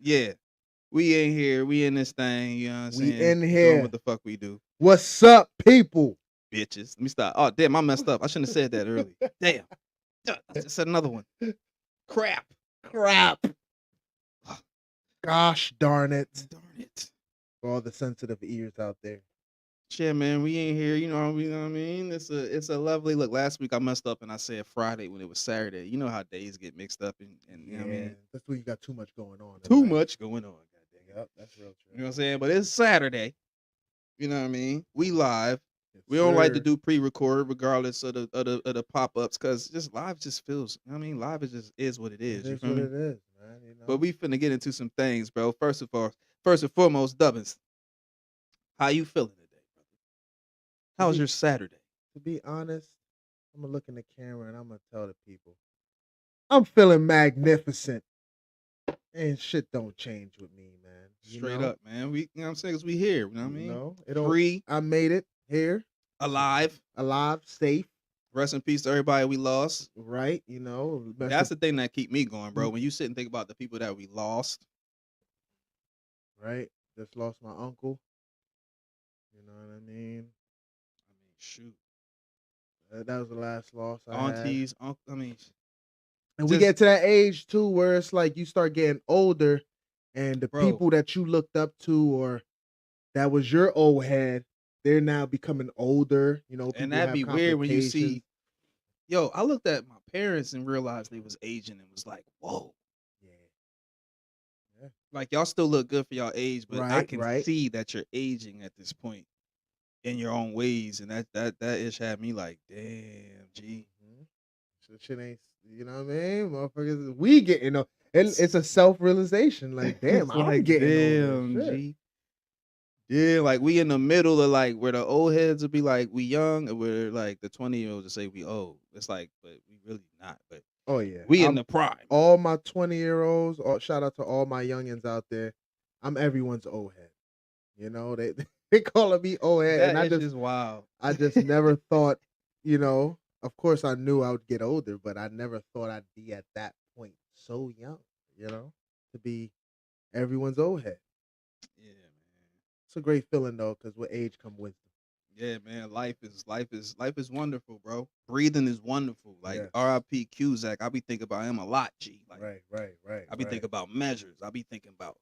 Yeah. We in here. We in this thing. You know what I'm saying? We in Doing here. what the fuck we do. What's up, people? Bitches. Let me stop. Oh, damn. I messed up. I shouldn't have said that early. Damn. I just said another one. Crap. Gosh darn it. Darn it. For all the sensitive ears out there. Shit, man, we ain't here. You know what I mean? It's a lovely look. Last week I messed up and I said Friday when it was Saturday. You know how days get mixed up and you know what I mean? That's when you got too much going on. Too much going on. Yep, that's real true. You know what I'm saying? But it's Saturday. You know what I mean? We live. Yes, we don't like to sir. do pre-record regardless of the pop-ups because just live just feels. You know what I mean? Live is what it is. It You is feel what me? it is, man. You know? But we finna get into some things, bro. First and foremost, Dubbins, how you feeling today, brother? How was your Saturday? To be honest, I'm gonna look in the camera and I'm gonna tell the people, I'm feeling magnificent, and shit don't change with me, man. Straight up, man. We, you know what I'm saying? Cause we here. You know what I mean? No, Free. I made it here, alive, safe. Rest in peace to everybody we lost. Right, you know. That's the thing that keep me going, bro. When you sit and think about the people that we lost. Right. Just lost my uncle. You know what I mean? Shoot. That was the last loss I Aunties, had. I mean. And we get to that age, too, where it's like you start getting older and the people that you looked up to or that was your old head, they're now becoming older. You know, and that'd be weird when you see. Yo, I looked at my parents and realized they was aging and was like, whoa. Yeah. Like y'all still look good for y'all age, but I can see that you're aging at this point in your own ways, and that ish had me like, damn, G. So shit ain't, you know what I mean? Motherfuckers, we getting and it's a self-realization. Like, damn, I'm getting older. G. Yeah, like we in the middle of like where the old heads will be like we young, and we're like the 20-year-olds will say we old. It's like, but we really not. But oh yeah, we in the prime. All my 20-year-olds. Shout out to all my youngins out there. I'm everyone's old head. You know they calling me old head, and I just wow. I just never thought. You know, of course I knew I would get older, but I never thought I'd be at that point so young. You know, to be everyone's old head. Yeah, man. It's a great feeling though, because with age come wisdom. Yeah, man. Life is wonderful, bro. Breathing is wonderful. Like R.I.P. Cusack. I be thinking about him a lot, G. Like, right. I be thinking about measures. I be thinking about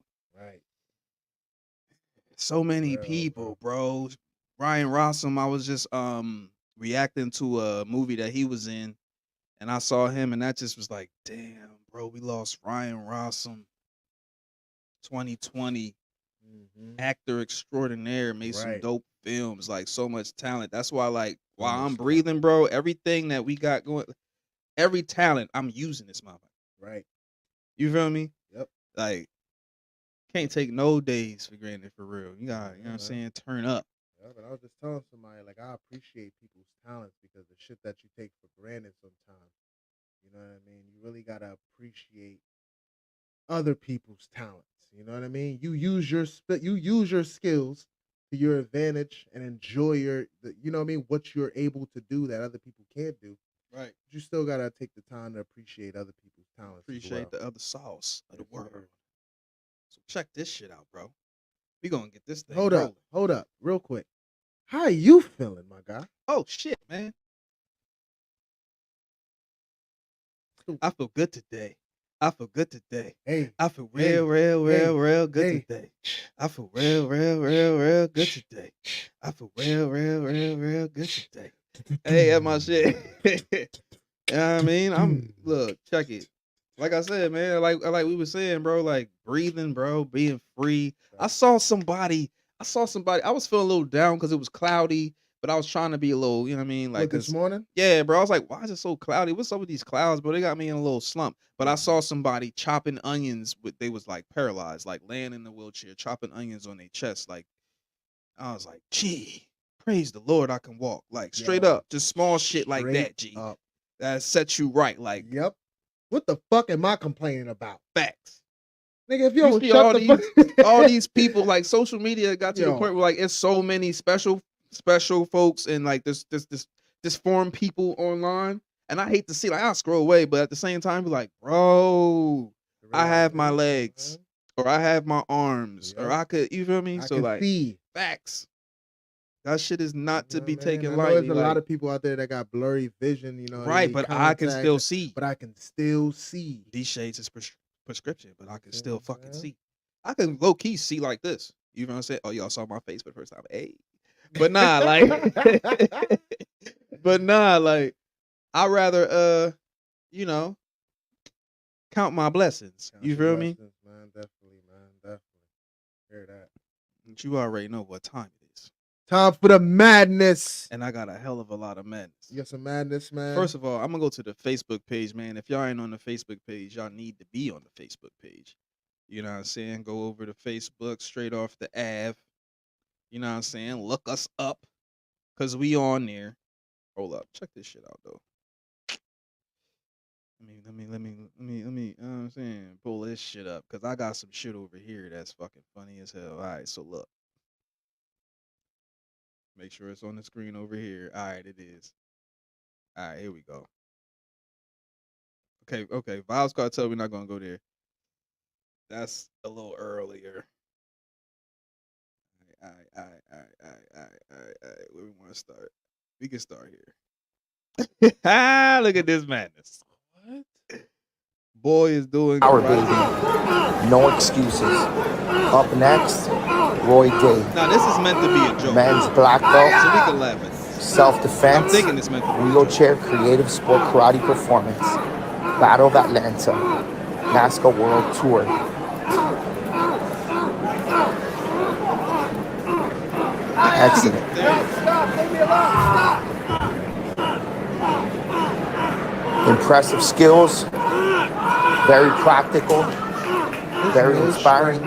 so For many real, people, bro. Ryan Rossum. I was just reacting to a movie that he was in, and I saw him, and that just was like, damn, bro. We lost Ryan Rossum. 2020. Actor extraordinaire, made some dope films, like so much talent. That's why, like, while I'm breathing, bro, everything that we got going, every talent, I'm using this motherfucker. Right. You feel me? Yep. Like, can't take no days for granted, for real. You got, you know what I'm saying? Turn up. Yeah, but I was just telling somebody, like, I appreciate people's talents because the shit that you take for granted sometimes, you know what I mean? You really gotta appreciate other people's talents. You know what I mean? You use your skills to your advantage and enjoy you know what I mean, what you're able to do that other people can't do. Right. But you still gotta take the time to appreciate other people's talents. Appreciate the other sauce of the world. So check this shit out, bro. We gonna get this thing. Hold up, real quick. How are you feeling, my guy? Oh shit, man. I feel good today. I feel good today. Hey, I feel real good today. I feel real good today. I feel real good today. Hey, that's my shit. You know what I mean? Look, check it. Like I said, man, like we were saying, bro, like breathing, bro, being free. I saw somebody, I was feeling a little down because it was cloudy, but I was trying to be a little, you know what I mean? Like this morning? Yeah, bro. I was like, why is it so cloudy? What's up with these clouds, bro? They got me in a little slump. But I saw somebody chopping onions they was like paralyzed, like laying in the wheelchair, chopping onions on their chest. Like, I was like, gee, praise the Lord, I can walk. Like straight up, just small shit like that, G. That sets you right. Like, yep. What the fuck am I complaining about? Facts. Nigga, if you don't see shut all these people, like social media got to the point where like it's so many special folks and like this foreign people online. And I hate to see, like, I'll scroll away, but at the same time, be like, bro, I have my legs. or I have my arms, or I could, you feel me? I So can like see. facts. That shit is not to be taken I know lightly. there's a lot of people out there that got blurry vision, right, but I can still see. But I can still see. These shades is prescription, but I can still fucking see. I can low key see like this. You know what I'm saying? Oh, y'all saw my face for the first time. Hey. But nah, like but nah, like I rather you know, count my blessings. You feel me? Man, definitely. Hear that. But you already know what time it is. Time for the madness. And I got a hell of a lot of madness. You got some madness, man. First of all, I'm gonna go to the Facebook page, man. If y'all ain't on the Facebook page, y'all need to be on the Facebook page. You know what I'm saying? Go over to Facebook, straight off the Ave. You know what I'm saying? Look us up, cause we on there. Hold up, check this shit out though. Let me. You know what I'm saying? Pull this shit up, cause I got some shit over here that's fucking funny as hell. All right, so look. Make sure it's on the screen over here. All right, it is. All right, here we go. Okay. Vibes Cartel, we're not gonna go there. That's a little earlier. All right. Where we want to start? We can start here. Look at this madness. What? Boy is doing our baby. No excuses. Up next, Roy Day. Now this is meant to be a joke. Men's black belt. So we can laugh at this. Self-defense. I'm thinking it's meant to be wheelchair creative sport karate performance. Battle of Atlanta. NASCAR World Tour. Excellent. Impressive skills. Very practical. Very inspiring.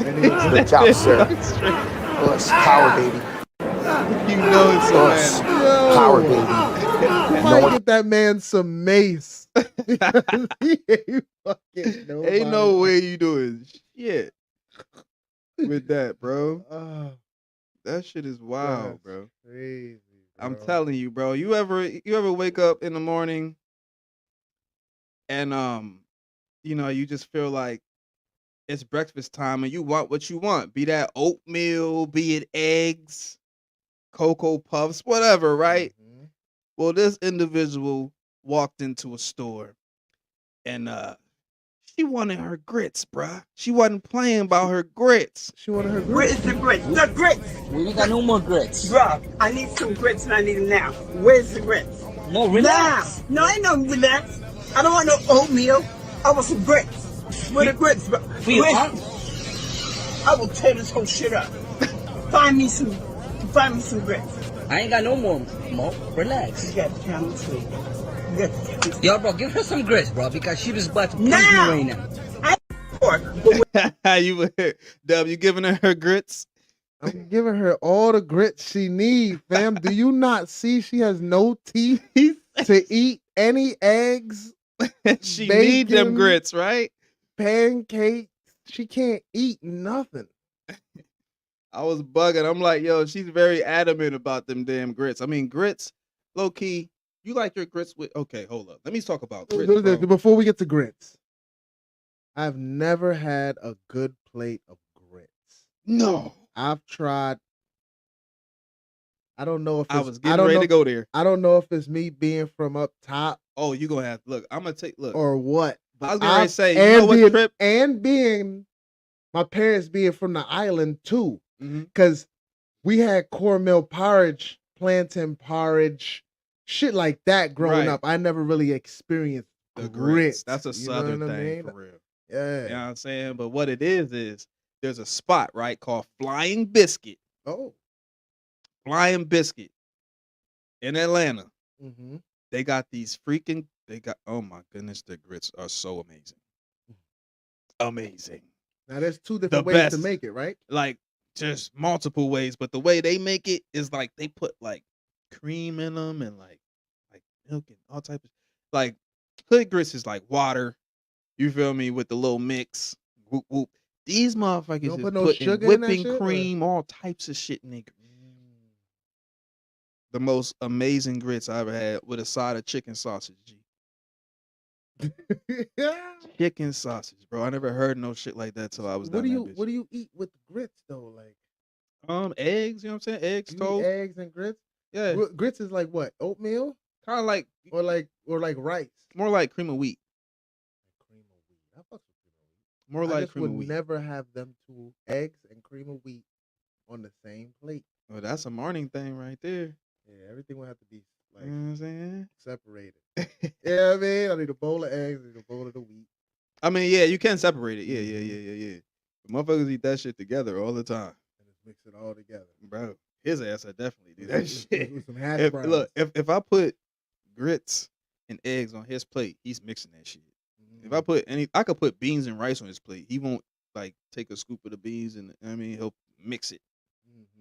Good job, sir. Push, power, baby. You know it's so Yo, power, baby. You might get that man some mace. He ain't fucking nobody. Ain't no way you doing shit with that, bro. That shit is wild, bro. Crazy, bro. I'm telling you, bro. You ever wake up in the morning and you know, you just feel like it's breakfast time and you want what you want. Be that oatmeal, be it eggs, Cocoa Puffs, whatever, right? Mm-hmm. Well, this individual walked into a store and she wanted her grits, bruh. She wasn't playing about her grits. She wanted her grits. Where is the grits? The grits! We ain't got no more grits. Bruh, I need some grits and I need them now. Where's the grits? No, relax. Now. No, I ain't no relax. I don't want no oatmeal. I want some grits. Where the grits, bro? For your aunt? I will tear this whole shit up. Find me some grits. I ain't got no more, Mo. Relax. You got the camel sweet. Yo, bro, give her some grits, bro, because she was about to punch me Now! right now. You giving her grits? I'm giving her all the grits she needs, fam. Do you not see she has no teeth to eat any eggs? She need them grits, right? Pancakes. She can't eat nothing. I was bugging. I'm like, yo, she's very adamant about them damn grits. I mean, grits, low key. You like your grits with? Okay, hold up. Let me talk about grits. Bro. Before we get to grits, I've never had a good plate of grits. No, I've tried. I don't know if I was getting ready to go there. I don't know if it's me being from up top. Oh, you gonna have look. I'm gonna take look or what. But I was gonna say, you know what trip and being my parents being from the island too, because we had cornmeal porridge, plantain porridge, shit like that growing up. I never really experienced the grits. That's a southern thing for real. Yeah, you know what I'm saying. But what it is there's a spot right called Flying Biscuit. Oh, Flying Biscuit in Atlanta. Mm-hmm. They got these freaking. Oh my goodness, the grits are so amazing. Amazing. Now there's two different ways to make it, right? Like just multiple ways, but the way they make it is like they put like cream in them and like milk and all types of like hood grits is like water. You feel me with the little mix. Whoop, whoop. These motherfuckers is putting whipping cream, all types of shit in it. The most amazing grits I ever had with a side of chicken sausage. G. Chicken sausage, bro. I never heard no shit like that till I was What down do that you bitch. What do you eat with grits though? Like Eggs, you know what I'm saying? Eggs, you eat toast. eggs and grits. Yeah. Grits is like what? Oatmeal Kind of like or like rice. more like cream of wheat. Cream of wheat. I fuck with cream of wheat. More I like just cream would of wheat. never have them two eggs and cream of wheat on the same plate. Well, that's a morning thing right there. Yeah, everything would have to be like You know what I'm saying? separated. Yeah, I mean, I need a bowl of eggs, I need a bowl of the wheat. I mean, yeah, you can separate it. Yeah. But motherfuckers eat that shit together all the time. And just mix it all together. Bro, his ass I definitely do that shit. With some hash browns. Look, if I put grits and eggs on his plate, he's mixing that shit. If I put I could put beans and rice on his plate. He won't like take a scoop of the beans and I mean he'll mix it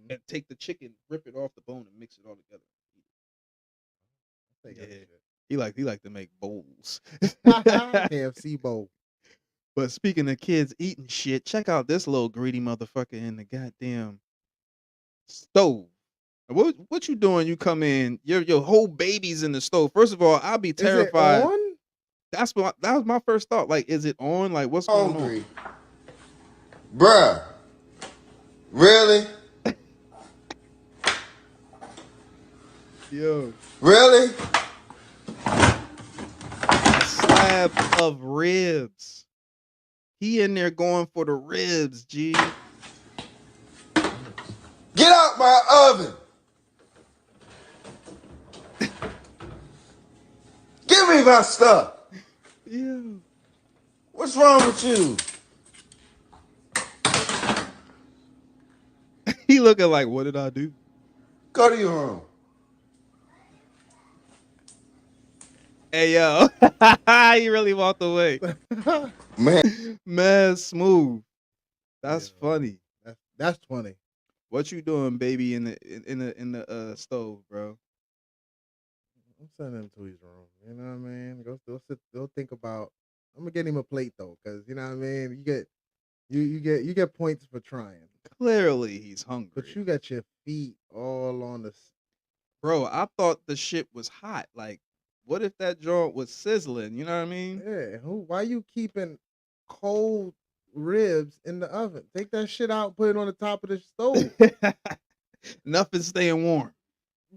and take the chicken, rip it off the bone, and mix it all together. Yeah, he like to make bowls. KFC bowl. But speaking of kids eating shit, check out this little greedy motherfucker in the goddamn stove. What you doing? You come in, your whole baby's in the stove. First of all, I'll be terrified. Is it on? That was my first thought. Like, is it on? Like, what's going on? Bruh. Really? Yo. Really? A slab of ribs. He in there going for the ribs, G. Get out my oven. Give me my stuff. Yeah. What's wrong with you? He looking like, what did I do? Go to your room. Hey, yo. He really walked away. Man, smooth. That's funny. That's funny. What you doing, baby, in the stove, bro? I'm sending him to his room. You know what I mean? Go think about. I'm gonna get him a plate though, cause you know what I mean. You get points for trying. Clearly, he's hungry. But you got your feet all on the. Bro, I thought the shit was hot. Like, what if that joint was sizzling? You know what I mean? Yeah. Why you keeping cold ribs in the oven? Take that shit out, put it on the top of the stove. Nothing staying warm.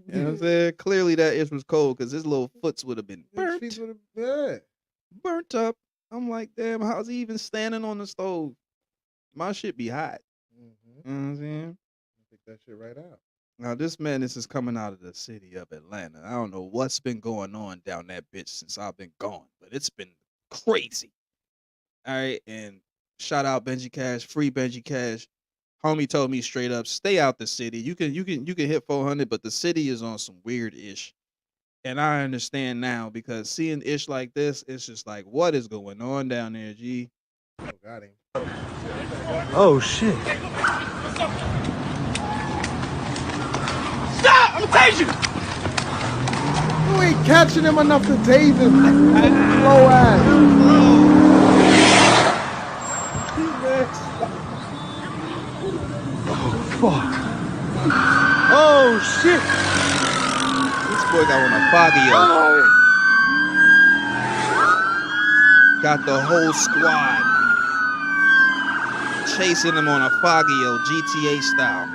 You know what I'm saying? Clearly that ish was cold because his little foots would have been burnt. Burnt up. I'm like, damn, how's he even standing on the stove? My shit be hot. You know what I'm saying? Take that shit right out. Now, this madness is coming out of the city of Atlanta. I don't know what's been going on down that bitch since I've been gone, but it's been crazy. All right, and shout out Benji Cash, free Benji Cash. Homie told me straight up, stay out the city. You can hit 400, but the city is on some weird ish. And I understand now because seeing ish like this, it's just like, what is going on down there, G? Oh, got him. Oh shit. Stop! I'm gonna tase you! You ain't catching him enough to tase him. Slow ass. Fuck. Oh shit. This boy got on a Foggio. Got the whole squad chasing him on a Foggio, GTA style.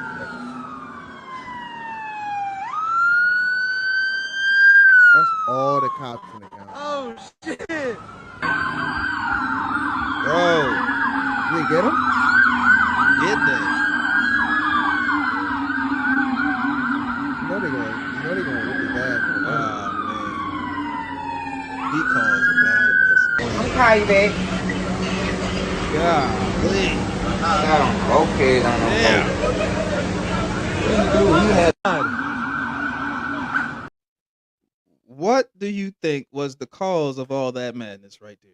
That's all the cops in the county. Oh shit. Bro. You get him? Did they? You know they gonna whip his ass. Oh, man. He caused madness. I'm crying, babe. Golly. Okay, What do you think was the cause of all that madness right there?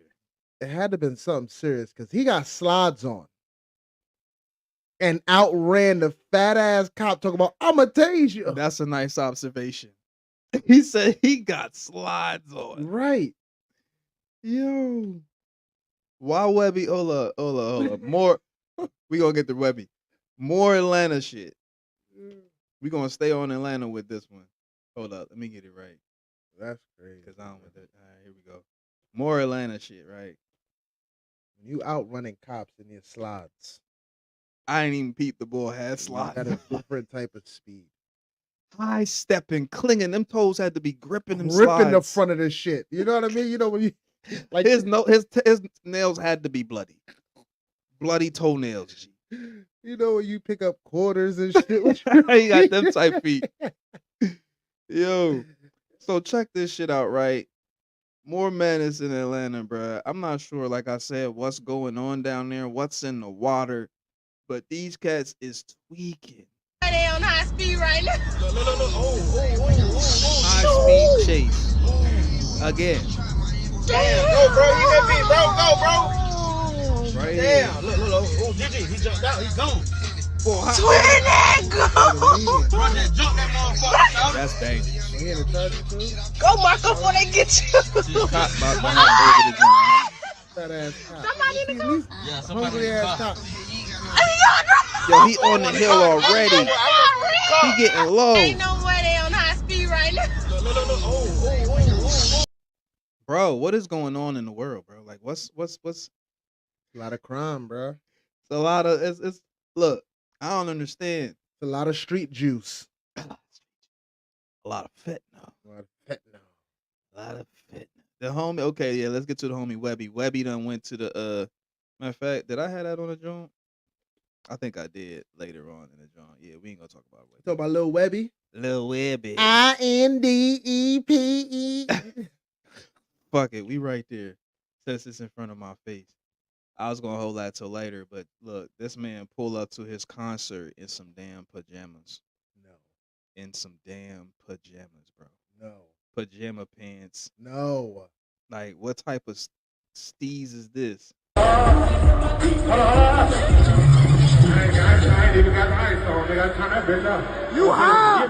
It had to have been something serious because he got slides on and outran the fat ass cop talking about, I'ma tase you. That's a nice observation. He said he got slides on. Right. Yo. Why Webby? Hold up. More. We gonna get to Webby. More Atlanta shit. We gonna stay on Atlanta with this one. Hold up. Let me get it right. That's crazy. Because I don't want that. All right, here we go. More Atlanta shit, right? When you out running cops in your slots, I ain't even peep the boy had you slot. got a different type of speed. High stepping, clinging. Them toes had to be gripping them Ripping the slides. front of the shit. You know what I mean? You know when you like His nails had to be bloody. Bloody toenails. G. you know when you pick up quarters and shit. He got them type feet. Yo. So check this shit out, right? More madness in Atlanta, bruh. I'm not sure, like I said, what's going on down there, what's in the water, but these cats is tweaking. They on high speed right now. High speed chase. Again. Damn, go, bro. You get beat, bro. Go, bro. Right here. Damn, look. Oh, GG, he jumped out. He's gone. Twin that go. Run that, jump that motherfucker. That's dangerous. He in the charger too? Go, Marco, before they get you. Cop behind over the drum. Fat ass cop. Somebody in the car. Yeah, somebody Hungry ass cop. Yo, he on the hill already. He getting low. Ain't no way they on high speed right now. Bro, what is going on in the world, bro? Like, what's A lot of crime, bro. It's a lot of it's look, I don't understand. a lot of street juice. A lot of fentanyl. A lot of fentanyl. A lot of fentanyl. The homie, okay, yeah, let's get to the homie Webby. Webby done went to the matter of fact, did I have that on the joint? I think I did later on in the joint. Yeah, we ain't gonna talk about Webby. Talk about Lil Webby. Lil Webby. INDEPE. Fuck it, we right there. Since it's in front of my face. I was gonna hold that till later, but look, this man pulled up to his concert in some damn pajamas. No. In some damn pajamas, bro. No. Pajama pants. No. Like, what type of steez is this? I ain't even got the ice on, nigga. I turn that bitch up. You high?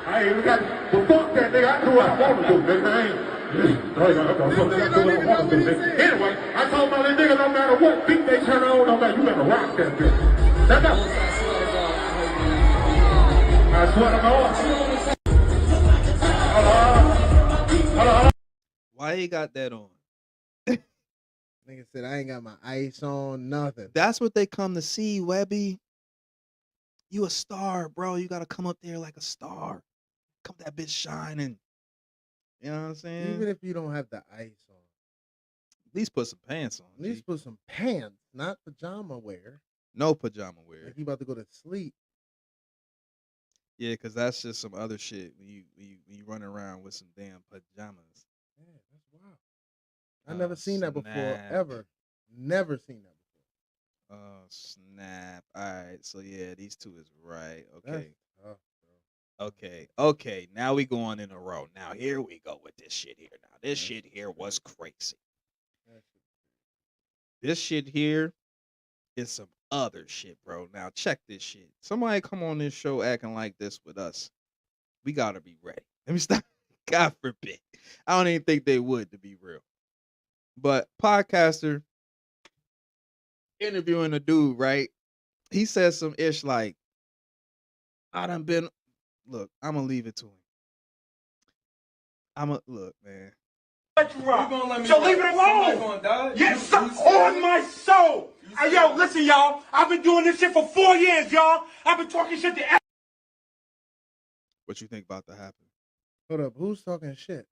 I ain't even got. Well, fuck that, nigga. I do what I want to do, nigga. I ain't. Anyway, I told my little nigga, no matter what beat they turn on, no matter, you better rock that bitch. That's up. I swear to God. Why he got that on? Nigga said I ain't got my ice on, nothing. That's what they come to see, Webby. You a star, bro. You gotta come up there like a star. Come that bitch shining. You know what I'm saying? Even if you don't have the ice on. At least put some pants on. At least G. put some pants, not pajama wear. No pajama wear. Like you about to go to sleep. Yeah, because that's just some other shit when you run around with some damn pajamas. Yeah, that's wild. I never seen that before, ever. Never seen that before. Oh, snap. All right. So, yeah, these two is right. Okay. That's tough, bro. Okay. Now we going in a row. Now, here we go with this shit here. Now, this shit here was crazy. This shit here is some other shit, bro. Now, check this shit. Somebody come on this show acting like this with us. We got to be ready. Let me stop. God forbid. I don't even think they would, to be real. But podcaster interviewing a dude, right? He says some ish like, I done been, look, I'm going to leave it to him. Look, man. Let you rock. So leave it alone. Yes, on my soul. Hey, yo, listen, y'all. I've been doing this shit for 4 years, y'all. I've been talking shit to. What you think about to happen? Hold up, who's talking shit?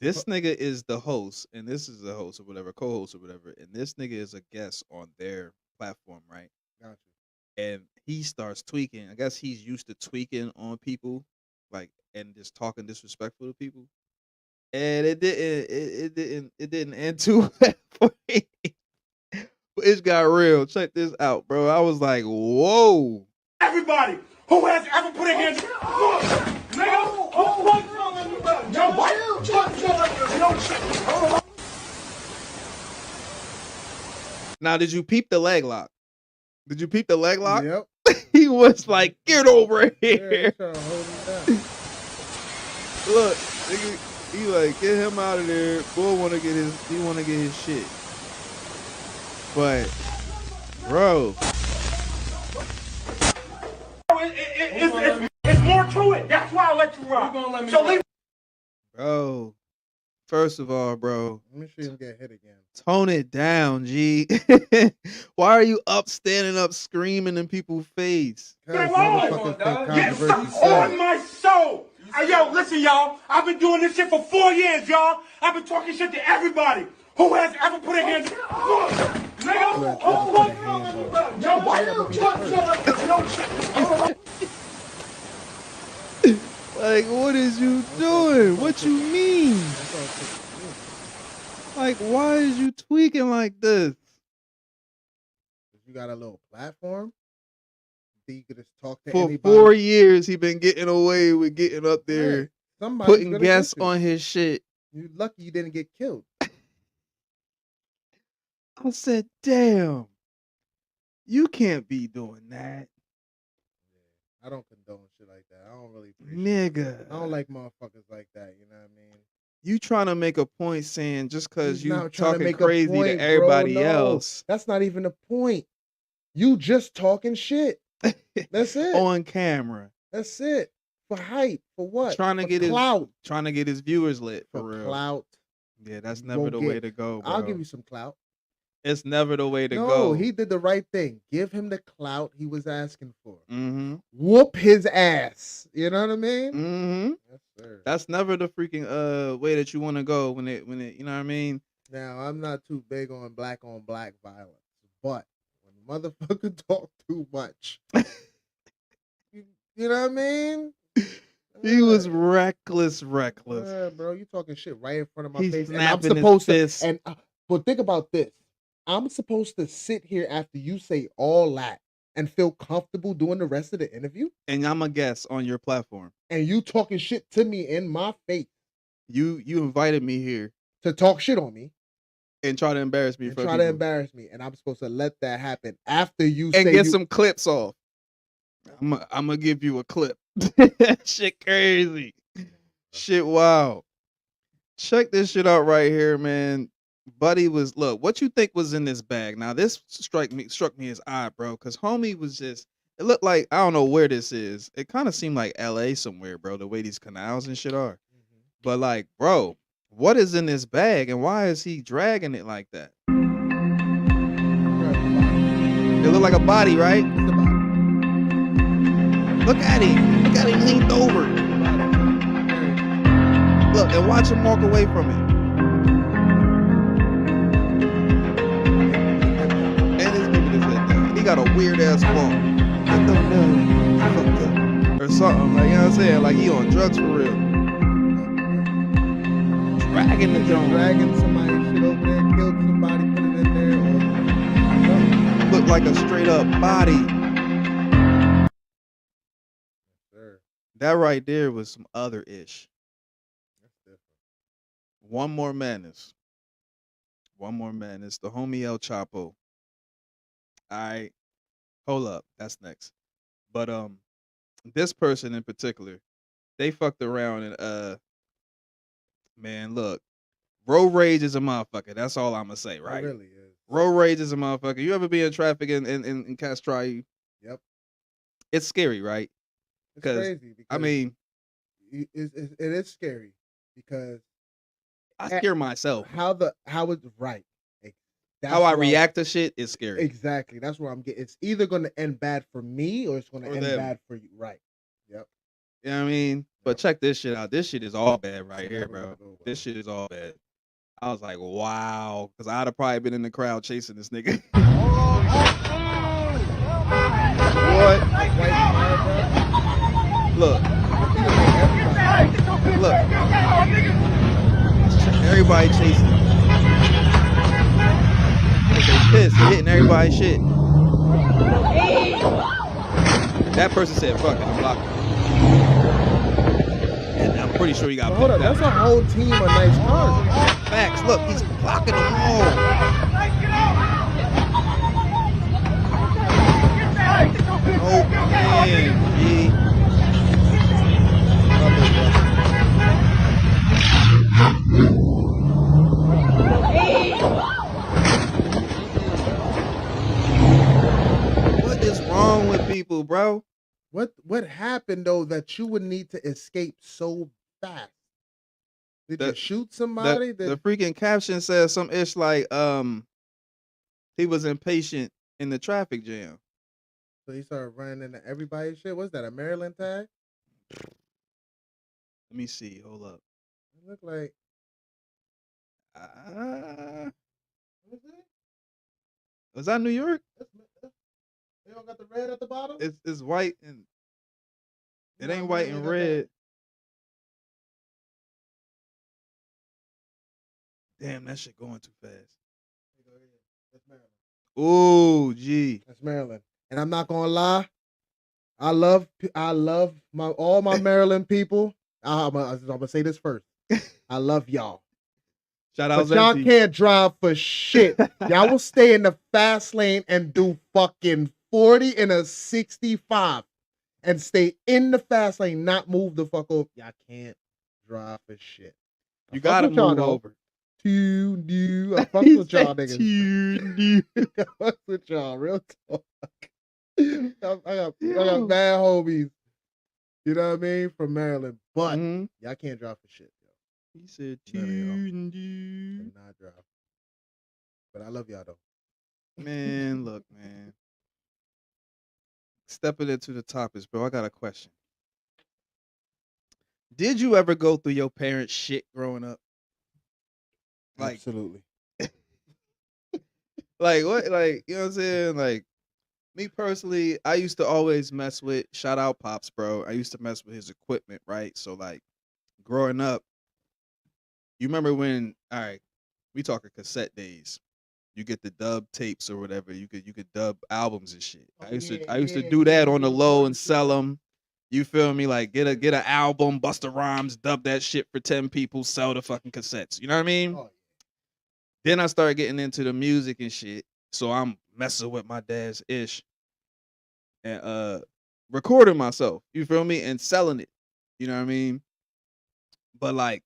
This nigga is the host, and this is the host or whatever, co-host or whatever, and this nigga is a guest on their platform, right? Gotcha. And he starts tweaking. I guess he's used to tweaking on people, like, and just talking disrespectful to people. And it didn't end too well for him. But it got real. Check this out, bro. I was like, whoa. Everybody who has ever put a hand. Now, did you peep the leg lock? Did you peep the leg lock? Yep. He was like, get over here. Yeah, trying to hold him down. Look, nigga, he like, get him out of there. Boy wanna get his shit. But, bro. It's more to it. That's why I let you rock. So leave. Bro. First of all, bro, Let me see him get hit again. tone it down, G. Why are you standing up, screaming in people's face? Because motherfuckers think Yes, controversy on my soul. Hey, yo, listen, y'all. I've been doing this shit for 4 years, y'all. I've been talking shit to everybody who has ever put a hand. Nigga, yo, why you Like, what is you doing? What you mean? Like, why is you tweaking like this? You got a little platform. You could just talk to For anybody. 4 years, he been getting away with getting up there, Right. Somebody's putting gonna guests get you. on his shit. You lucky you didn't get killed. I said, damn, you can't be doing that. I don't condone shit like that. I don't really appreciate Nigga. it. I don't like motherfuckers like that. You know what I mean? You trying to make a point saying just because He's you not trying to talking make a crazy point, to bro. everybody No, else that's not even the point. You just talking shit. That's it. on camera, That's it. For hype. For what? trying to For get clout. trying to get his viewers lit for For real. clout. Yeah, that's You never won't the get- way to go, bro. I'll give you some clout. It's never the way to No, go. he did the right thing. Give him the clout he was asking for. Mm-hmm. Whoop his ass. You know what I mean? Mm-hmm. Yes, sir. That's never the freaking way that you want to go when it you know what I mean? Now, I'm not too big on black violence, but when motherfucker talk too much, you know what I mean? He was reckless. Yeah, bro, you talking shit right in front of my He's face, and I'm snapping his supposed to. fist. And but think about this: I'm supposed to sit here after you say all that and feel comfortable doing the rest of the interview, And I'm a guest on your platform. and you talking shit to me in my face You invited me here to talk shit on me and try to embarrass me and for try people. to embarrass me, and I'm supposed to let that happen after you And say get you. some clips off. I'm gonna give you a clip. Shit crazy. Shit wow. Check this shit out right here, man. Buddy was look, what you think was in this bag? Now this struck me as odd, bro, because homie was just it looked like I don't know where this is. It kind of seemed like LA somewhere, bro, the way these canals and shit are. But like, bro, what is in this bag and why is he dragging it like that? It looked like a body, right? Look at him. Look at him leaned over. Look, and watch him walk away from it. And his nigga just said that. He got a weird ass walk. I don't know. I fucked up. Or something. Like, you know what I'm saying? Like he on drugs for real. Dragging the joint. Dragging somebody shit over there, killed somebody, put it in there, or something. Looked like a straight up body. Sure. That right there was some other ish. That's different. One more madness. The homie El Chapo. Alright. Hold up. That's next. But this person in particular, they fucked around and man, look. Road rage is a motherfucker. That's all I'm gonna say, right? It really is. Road rage is a motherfucker. You ever be in traffic and cats try you? Yep. It's scary, right? It's 'Cause, crazy. Because I mean, it is scary because I scare myself. how it's right. That's How I where react to shit is scary. Exactly. That's where I'm getting. It's either going to end bad for me or it's going to Or end them. bad for you. Right. Yep. You know what I mean? But check this shit out. This shit is all bad right here, Never bro. gonna go well. This shit is all bad. I was like, wow. Because I'd have probably been in the crowd chasing this nigga. What? Look. Look. Everybody chasing him. They pissed. They're hitting everybody's shit. That person said, fuck it, I'm blocking. And I'm pretty sure he got Hold up. picked That's out. a whole team of nice cars. Facts. Look, he's blocking them all. Oh, man, G. What is wrong with people, bro? What happened though that you would need to escape so fast? Did The- you shoot somebody? The freaking caption says some ish like he was impatient in the traffic jam. So he started running into everybody's shit. What's that? A Maryland tag? Let me see. Hold up. It looked like. What is it? Was that New York? They don't got the red at the bottom. It's white and it Nah, ain't white Maryland and got that. red. Damn, that shit going too fast. That's Maryland. Ooh, gee. That's Maryland. And I'm not gonna lie, I love all my Maryland people. I'm gonna say this first. I love y'all. Shout out But y'all Zenti. can't drive for shit. Y'all will stay in the fast lane and do fucking 40 in a 65 and stay in the fast lane, not move the fuck over. Y'all can't drive for shit. You gotta move over. Too new. I fuck He with y'all said niggas. too new. I fuck with y'all. Real talk. I got bad homies. You know what I mean? From Maryland. But y'all can't drive for shit. Yo. He said None of y'all too. cannot drive. But I love y'all though. Man, look, man. Stepping into the topics, bro. I got a question. Did you ever go through your parents' shit growing up? Like, Absolutely. like what? Like, you know what I'm saying? Like, me personally, I used to always mess with, shout out Pops, bro. I used to mess with his equipment, right? So, like, growing up, you remember when, all right, we talking cassette days. You get the dub tapes or whatever. You could dub albums and shit. I used to do that on the low and sell them. You feel me? Like get an album, Busta Rhymes, dub that shit for 10 people, sell the fucking cassettes. You know what I mean? Oh, Then I started getting into the music and shit. So I'm messing with my dad's ish and recording myself. You feel me? And selling it. You know what I mean? But like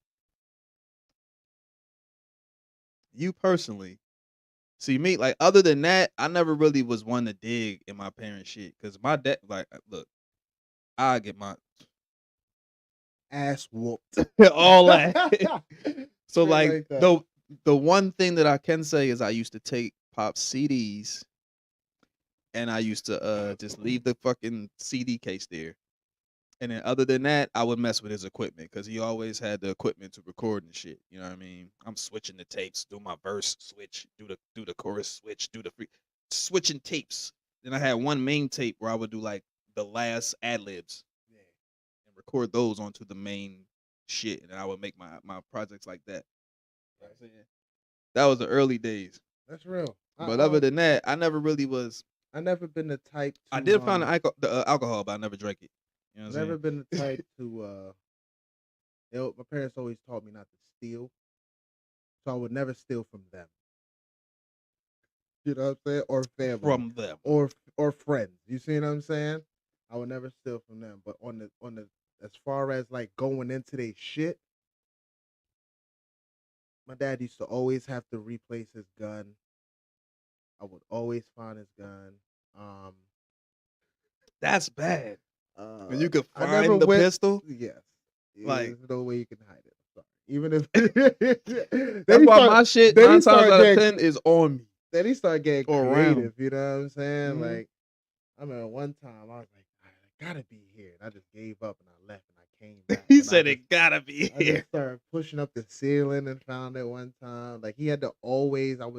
you personally, see me, like other than that, I never really was one to dig in my parents' shit. Cause my dad, like, look, I get my ass whooped. all that. So Shit like that. the one thing that I can say is I used to take Pop's CDs and I used to just leave the fucking CD case there. And then other than that, I would mess with his equipment because he always had the equipment to record and shit. You know what I mean? I'm switching the tapes, do my verse, switch, do the chorus, switch, do the free switching tapes. Then I had one main tape where I would do like the last ad libs and record those onto the main shit, and I would make my projects like that. You know what I'm saying? That was the early days. That's real. But other than that, I never really was. I never been the type to, I did find the alcohol, but I never drank it. You know what I'm never saying? been the type to my parents always taught me not to steal. So I would never steal from them. You know what I'm saying? Or family. From them. Or friends. You see what I'm saying? I would never steal from them. But on the as far as like going into their shit, my dad used to always have to replace his gun. I would always find his gun. That's bad. When you could I never find the went- pistol. Yes. Like- There's no way you can hide it. I'm sorry. Even if That's why my shit then he 9 times started out of getting- 10 is on me. Then he started getting Or creative. around. You know what I'm saying? Mhm. Like, I remember one time I was like, I gotta be here. And I just gave up and I left and I came back. He and said I it gotta be I here. just started pushing up the ceiling and found it one time. Like he had to always. That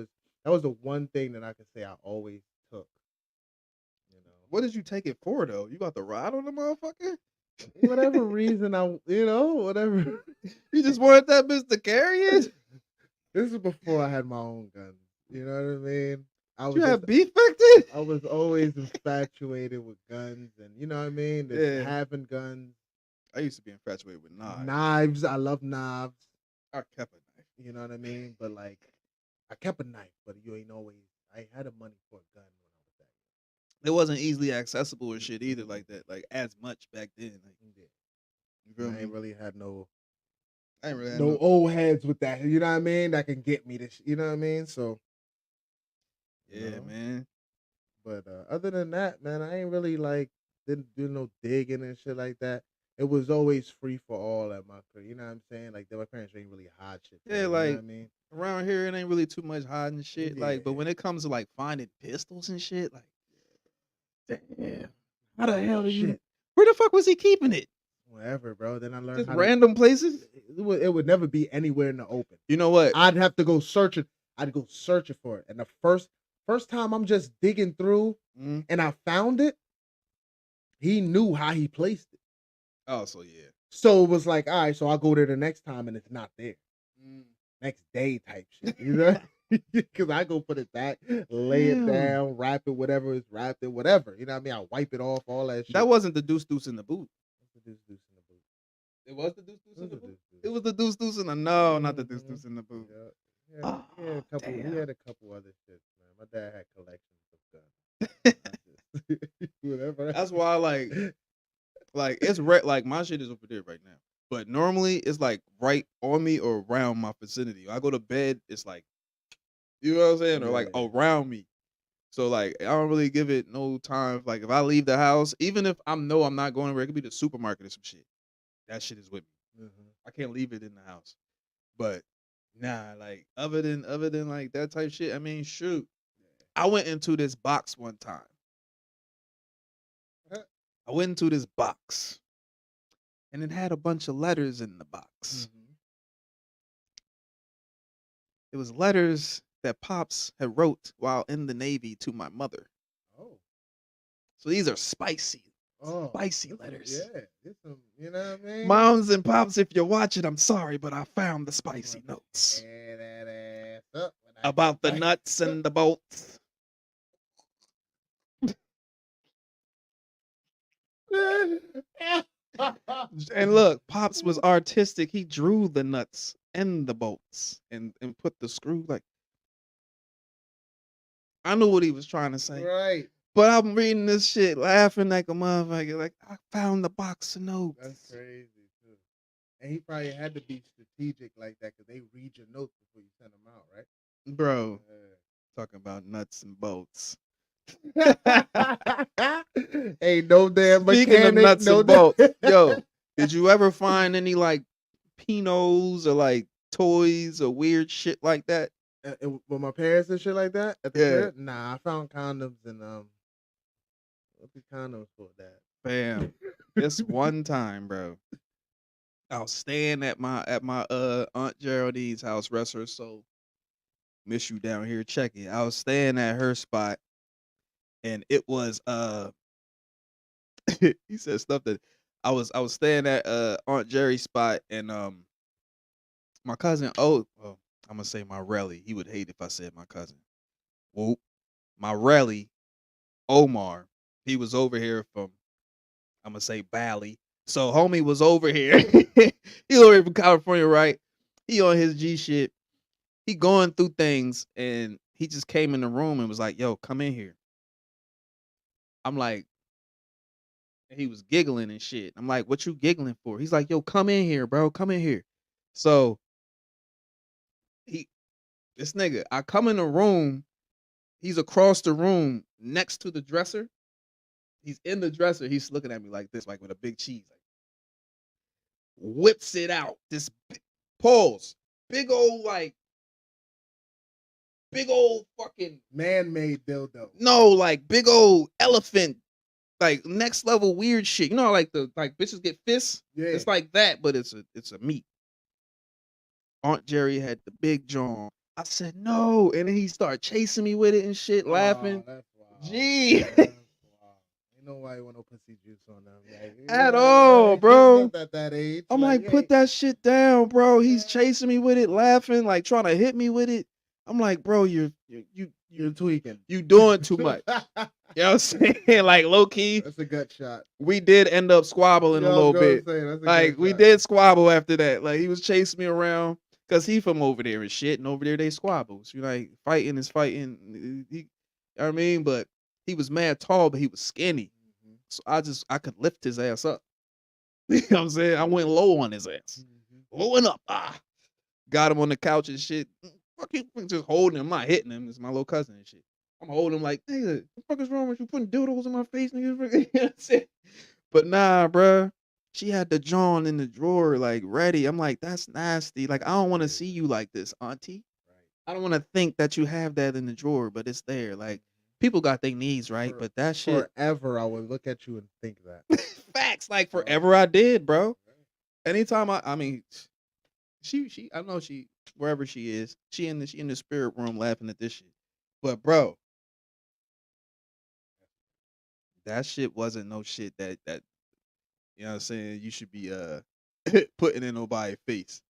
was the one thing that I could say I always took. You know, What did you take it for though? You got the ride on the motherfucker? whatever reason whatever. You just wanted that bitch to carry it? This is before I had my own gun. You know what I mean? You have beef back then? I was always infatuated with guns, and you know what I mean. Yeah. Having guns, I used to be infatuated with knives. knives. I love knives. I kept a knife. You know what I mean? But like, I kept a knife, but you ain't always. I had the money for a gun when I was that young. It wasn't easily accessible or shit either like that. Like as much back then. Like, you feel I me? ain't really had no I ain't really had no old heads with that. You know what I mean? That can get me this. You know what I mean? So you Yeah, know? man. But other than that, man, I ain't really like didn't do no digging and shit like that. it was always free for all at my crib. You know what I'm saying? Like my parents ain't really hide shit. Yeah, You like know what I mean? around here it ain't really too much hiding shit. Like, but Yeah. when it comes to like finding pistols and shit, like, damn, how the hell do you? Shit. Where the fuck was he keeping it? Whatever, bro. Then I learned Just how random places. it would never be anywhere in the open. You know what? I'd have to go searching. I'd go searching for it. And the first time I'm just digging through and I found it, he knew how he placed it. Oh, so yeah. So it was like, all right, so I'll go there the next time and it's not there. Next day type shit. You know? Because I go put it back, lay it down, wrap it, whatever is wrapped in, whatever. You know what I mean? I wipe it off, all that shit. That wasn't the deuce in the boot. What's the deuce in the boot? It was the deuce in the boot. It was the deuce in the not the deuce in the boot. Yeah. He had a couple. Damn. He had a couple other shits, man. My dad had collections of guns. Whatever. That's why, like it's like my shit is over there right now. But normally it's like right on me or around my vicinity. When I go to bed, it's like, you know what I'm saying, or like around me. So like I don't really give it no time. Like if I leave the house, even if I'm not going anywhere, it could be the supermarket or some shit. That shit is with me. I can't leave it in the house. But nah, like other than like that type shit, I mean, shoot. I went into this box one time. I went into this box. And it had a bunch of letters in the box. It was letters that Pops had wrote while in the Navy to my mother. Oh. So these are spicy letters. Yeah. You know what I mean? Moms and Pops, if you're watching, I'm sorry, but I found the spicy notes. Tear that ass up About the nuts and the bolts. And look, Pops was artistic. He drew the nuts and the bolts and put the screw like. I knew what he was trying to say. Right. But I'm reading this shit laughing like a motherfucker. Like, I found the box of notes. That's crazy, too. And he probably had to be strategic like that because they read your notes before you send them out, right? Bro, talking about nuts and bolts. Ain't no damn mechanic. Speaking of nuts and bolts, yo, did you ever find any like Pinos or like toys or weird shit like that? With my parents and shit like that at the crib? Nah, I found condoms and what the condoms for that? Bam. This one time, bro, I was staying at my Aunt Geraldine's house, rest her soul. Miss you down here, check it. I was staying at her spot, and it was he said stuff that I was staying at Aunt Jerry's spot, and my cousin I'm gonna say my Relly. He would hate if I said my cousin. Whoop. My Relly, Omar, he was over here from, I'm gonna say Bali. So homie was over here. He over here from California, right? He on his G shit. He going through things, and he just came in the room and was like, yo, come in here. I'm like, and he was giggling and shit. I'm like, what you giggling for? He's like, yo, come in here, bro. Come in here. So this nigga, I come in the room. He's across the room next to the dresser. He's in the dresser. He's looking at me like this, like with a big cheese. Like, whips it out. This pause. Big old fucking man-made dildo. No, like big old elephant, like next level weird shit. You know how like bitches get fists? Yeah. It's like that, but it's a meat. Aunt Jerry had the big jaw. I said no, and then he started chasing me with it and shit, laughing. That's wild. Gee. That's wild. Ain't nobody want no pussy juice on them. Like, At all, bro. At that age. I'm like, put that shit down, bro. He's chasing me with it, laughing, like trying to hit me with it. I'm like, bro, you're tweaking. You doing too much. You know what I'm saying? Like low key. That's a gut shot. We did end up squabbling a little bit. Like we did squabble after that. Like he was chasing me around because he from over there and shit, and over there they squabbles. You know, like fighting is fighting. You know what I mean? But he was mad tall, but he was skinny. So I could lift his ass up. You know what I'm saying? I went low on his ass. Low and up. Got him on the couch and shit. Fuck you, just holding him. I'm not hitting him. It's my little cousin and shit. I'm holding him like, nigga, what the fuck is wrong with you putting dildos in my face, nigga? You know what I'm saying? But nah, bruh. She had the John in the drawer, like ready. I'm like, that's nasty. Like, I don't want to see you like this, auntie. I don't want to think that you have that in the drawer, but it's there. Like, people got their needs, right? But that shit. Forever, I would look at you and think that. Facts. Like, forever I did, bro. Anytime I mean, I know she, wherever she is, she in the spirit room laughing at this shit. But, bro, that shit wasn't no shit that you know what I'm saying, you should be putting in nobody's face.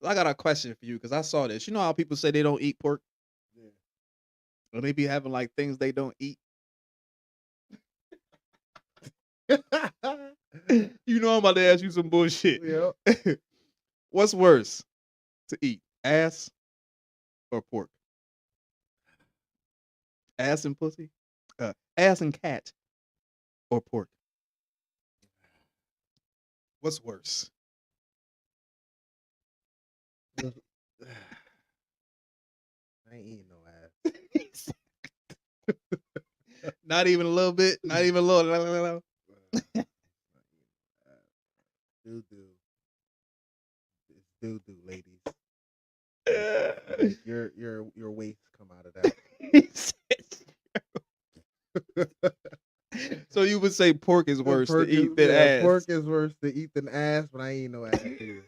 I got a question for you because I saw this. You know how people say they don't eat pork? Yeah. Or they be having like things they don't eat. You know I'm about to ask you some bullshit. Yeah. What's worse to eat, ass or pork? Ass and pussy? Ass and cat or pork? What's worse? I ain't eating no ass. Not even a little bit. Not even a little. Doo-doo. It's doo-doo, ladies. Your waist come out of that. So you would say pork is worse to eat than ass? Pork is worse to eat than ass, but I ain't no ass either.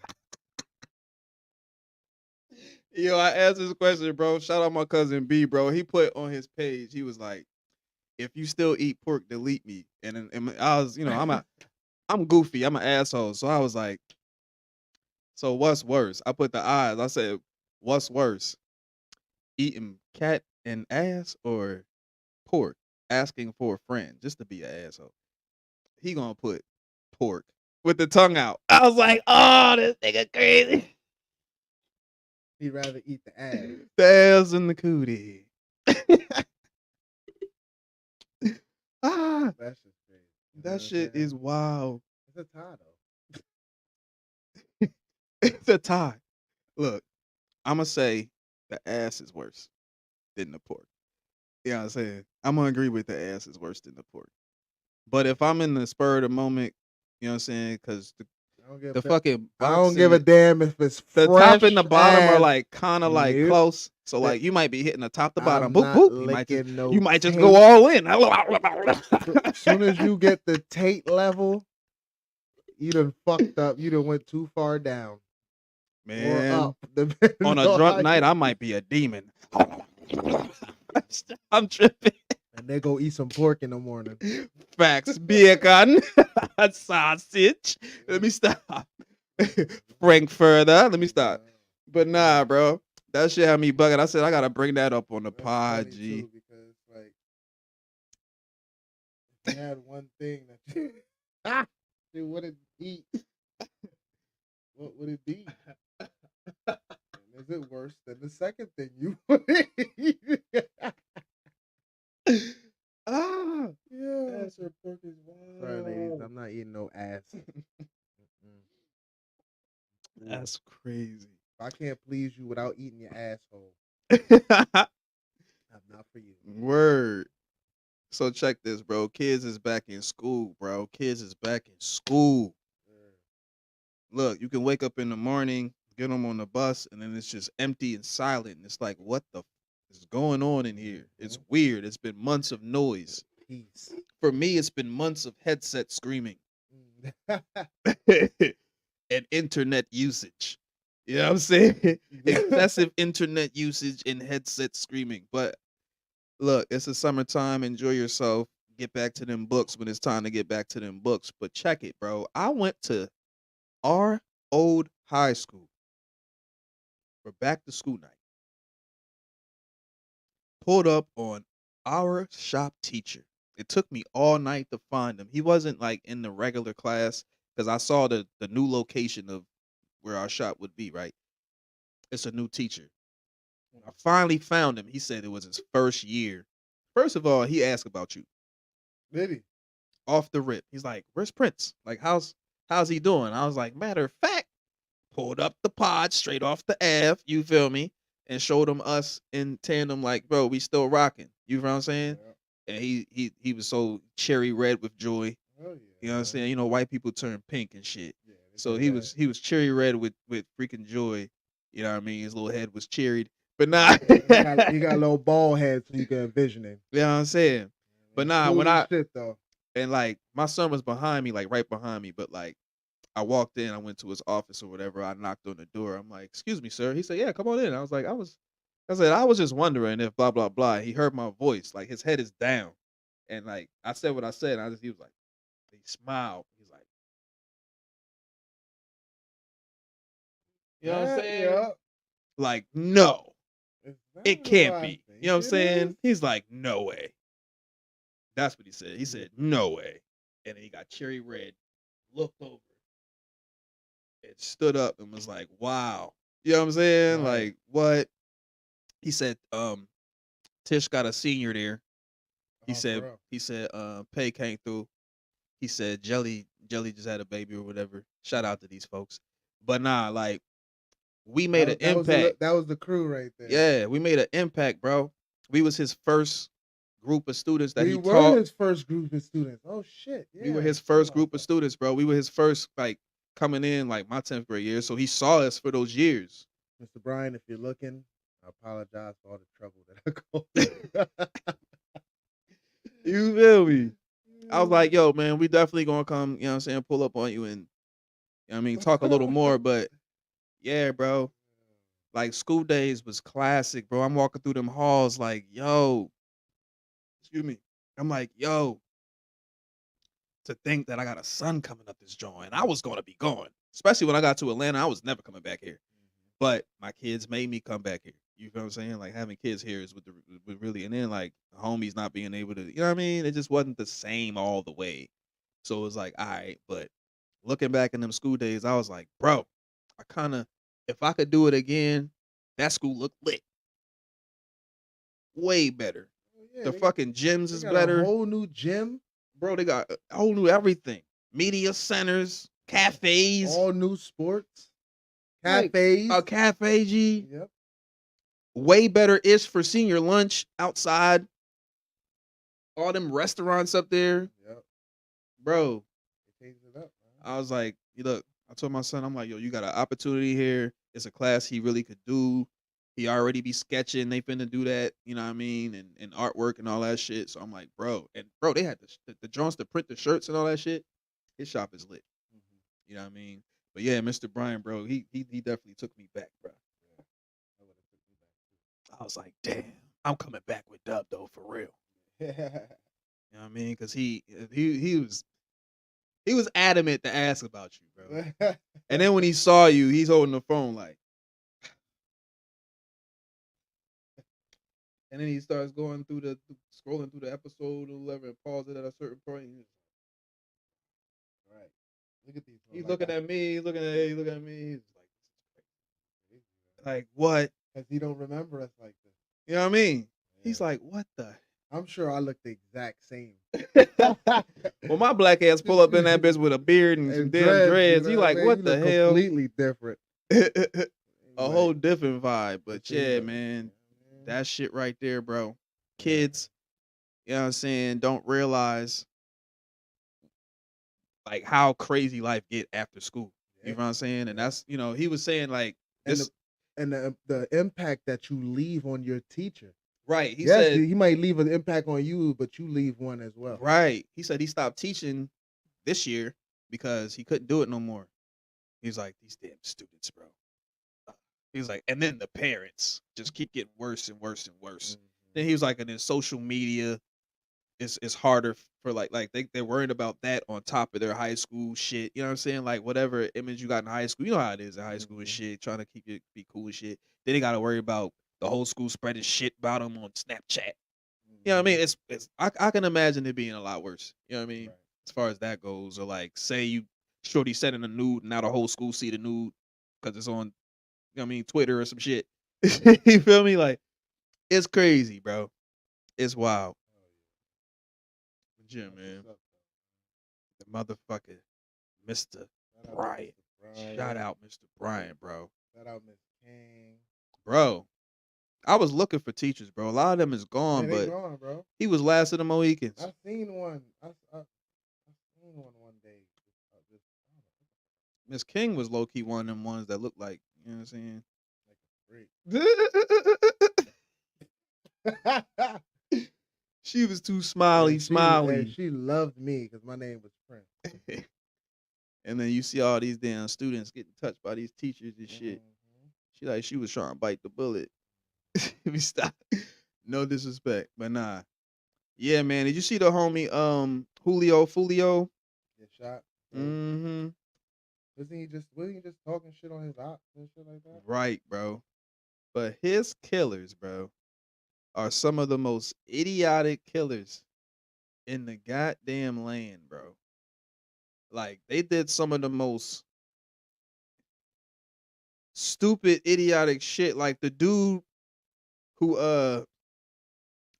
Yo, I asked this question, bro. Shout out my cousin B, bro. He put on his page, he was like, if you still eat pork, delete me. And I was, I'm goofy. I'm an asshole. So I was like, so what's worse? I put the eyes. I said, what's worse? Eating cat and ass or pork? Asking for a friend just to be an asshole. He gonna put pork with the tongue out. I was like, oh, this nigga crazy. He'd rather eat the ass. The ass and the cootie. That's just crazy. That shit is wild. It's a tie, though. It's a tie. Look, I'm going to say the ass is worse than the pork. You know what I'm saying? I'm going to agree with the ass is worse than the pork. But if I'm in the spur of the moment, you know what I'm saying? Because the fucking I don't give a damn if it's the fresh top and the bottom are ass. like kind of like Nope. close. So like you might be hitting the top to bottom. I'm Boop not boop. licking no You might just tape. go all in. As soon as you get the Tate level, you done fucked up. You done went too far down. Man, or up. depending on a on drunk how night, you- I might be a demon. I'm tripping. And they go eat some pork in the morning. Facts, bacon, sausage. Let me stop. Frankfurter. Let me stop. But nah, bro, that shit had me bugging. I said I gotta bring that up on the That's pod, funny, G. too, because like if you had one thing that you wouldn't eat, what would it be? And is it worse than the second thing you would eat? Yeah. Ass or pork is wild. Sorry, ladies, I'm not eating no ass. That's crazy. If I can't please you without eating your asshole, I'm not for you. Word. So check this, bro. Kids is back in school, bro. Kids is back in school. Look, you can wake up in the morning, get them on the bus, and then it's just empty and silent. And it's like, what the is going on in here? It's weird. It's been months of noise. Peace. For me, it's been months of headset screaming and internet usage. You know what I'm saying? Excessive internet usage and headset screaming. But look, it's the summertime. Enjoy yourself. Get back to them books when it's time to get back to them books. But check it, bro. I went to our old high school for back to school night. Pulled up on our shop teacher. It took me all night to find him. He wasn't like in the regular class because I saw the new location of where our shop would be, right? It's a new teacher. When I finally found him, he said it was his first year. First of all, he asked about you. Did he? Off the rip. He's like, where's Prince? Like, how's he doing? I was like, matter of fact, pulled up the pod straight off the Ave, you feel me? And showed him us in tandem, like, bro, we still rocking. You know what I'm saying? Yeah. And he was so cherry red with joy. Hell yeah, You know what I'm saying? You know, white people turn pink and shit. Yeah, they So do he that. was cherry red with freaking joy. You know what I mean? His little head was cherried. But nah. He got a little bald head so you can envision him. You know what I'm saying? But nah, Smooth when as I shit though. and like my son was behind me, like right behind me, but like I walked in, I went to his office or whatever, I knocked on the door. I'm like, "Excuse me, sir." He said, "Yeah, come on in." I was like, I said, "I was just wondering if blah blah blah." He heard my voice, like his head is down. And like I said what I said, and he was like, he smiled. He's like, you know what I'm saying? Yeah. Like, no, it Exactly can't what I be. think You know what I'm it saying? is. He's like, no way. That's what he said. He said, no way. And then he got cherry red, looked over, and stood up and was like, wow. You know what I'm saying? Right. Like, what? He said, Tish got a senior there. He Oh, said, for real. Pay came through. He said, Jelly just had a baby or whatever. Shout out to these folks. But nah, like, we made an impact. That was the crew right there. Yeah, we made an impact, bro. We was his first group of students that We he were taught. his first group of students. Oh shit. Yeah. We were his I first forgot group about of students, bro. We were his first, like, coming in, like, my 10th grade year. So he saw us for those years. that. Mr. Bryan, if you're looking, I apologize for all the trouble that I caused. You feel me? I was like, yo, man, we definitely gonna come, you know what I'm saying, pull up on you and, you know what I mean, talk a little more. But, yeah, bro. Like, school days was classic, bro. I'm walking through them halls like, yo, excuse me. I'm like, yo, to think that I got a son coming up this joint. I was gonna be gone. Especially when I got to Atlanta, I was never coming back here. But my kids made me come back here. You feel what I'm saying? Like having kids here is with really, and then like homies not being able to, you know what I mean? It just wasn't the same all the way. So it was like, all right, but looking back in them school days, I was like, bro, I kind of, if I could do it again, that school looked lit. Way better. Yeah, The fucking gyms they is got better. a whole new gym. Bro, they got a whole new everything. Media centers, cafes. All new sports. Like, Cafes. a cafe, G. Yep. Way better ish for senior lunch outside. All them restaurants up there. Yep. Bro, They changed it up, man. I was like, look, I told my son, I'm like, yo, you got an opportunity here. It's a class he really could do. He already be sketching. They finna do that, you know what I mean? And artwork and all that shit. So I'm like, bro. And bro, they had the joints to print the shirts and all that shit. His shop is lit. You know what I mean? But yeah, Mr. Bryan, bro, he definitely took me back, bro. I was like, damn, I'm coming back with Dub though, for real. You know what I mean? Because he was adamant to ask about you, bro. And then when he saw you, he's holding the phone like, and then he starts going through scrolling through the episode or whatever, and pause it at a certain point. Right. Look at these. He's looking at me. He's looking at me. He's like what? Because he don't remember us like this. You know what I mean? Yeah. He's like, what the? I'm sure I look the exact same. Well, my black ass pull up in that bitch with a beard and some damn dreads. You You know like, I mean? what You the look hell? Completely different. A whole different vibe. But That's yeah, it, man, that shit right there, bro. Kids, you know what I'm saying, don't realize like how crazy life get after school. You know what I'm saying? And that's, you know, he was saying like this, and the impact that you leave on your teacher. right. He Yes, said he might leave an impact on you, but you leave one as well. right. He said he stopped teaching this year because he couldn't do it no more. He's like, these damn students, bro. He's like, and then the parents just keep getting worse and worse and worse. Then he was like, and then social media is harder for like they're worried about that on top of their high school shit. You know what I'm saying? Like whatever image you got in high school, you know how it is in high school and shit, trying to keep it be cool and shit. Then they gotta worry about the whole school spreading shit about them on Snapchat. You know what I mean? It's I can imagine it being a lot worse. You know what I mean? Right. As far as that goes, or like say you shorty sending a nude and now the whole school see the nude because it's on, you know what I mean, Twitter or some shit. You feel me? Like it's crazy, bro. It's wild. Yeah, man. The motherfucker, Mr. Bryan. Shout out, Mr. Bryan, bro. Shout out, Miss King. Bro, I was looking for teachers, bro. A lot of them is gone, Yeah, they but gone, bro. he was last of the Mohicans. I seen one. I seen Miss King was low key one of them ones that looked like, you know what I'm saying? She was too smiley. And she loved me because my name was Prince. And then you see all these damn students getting touched by these teachers and shit. She was trying to bite the bullet. We stop. No disrespect, but nah. Yeah, man. Did you see the homie Julio Foolio? Get shot. Mm-hmm. Wasn't he just talking shit on his ops and shit like that? Right, bro. But his killers, bro, are some of the most idiotic killers in the goddamn land, bro. Like, they did some of the most stupid, idiotic shit. Like the dude who all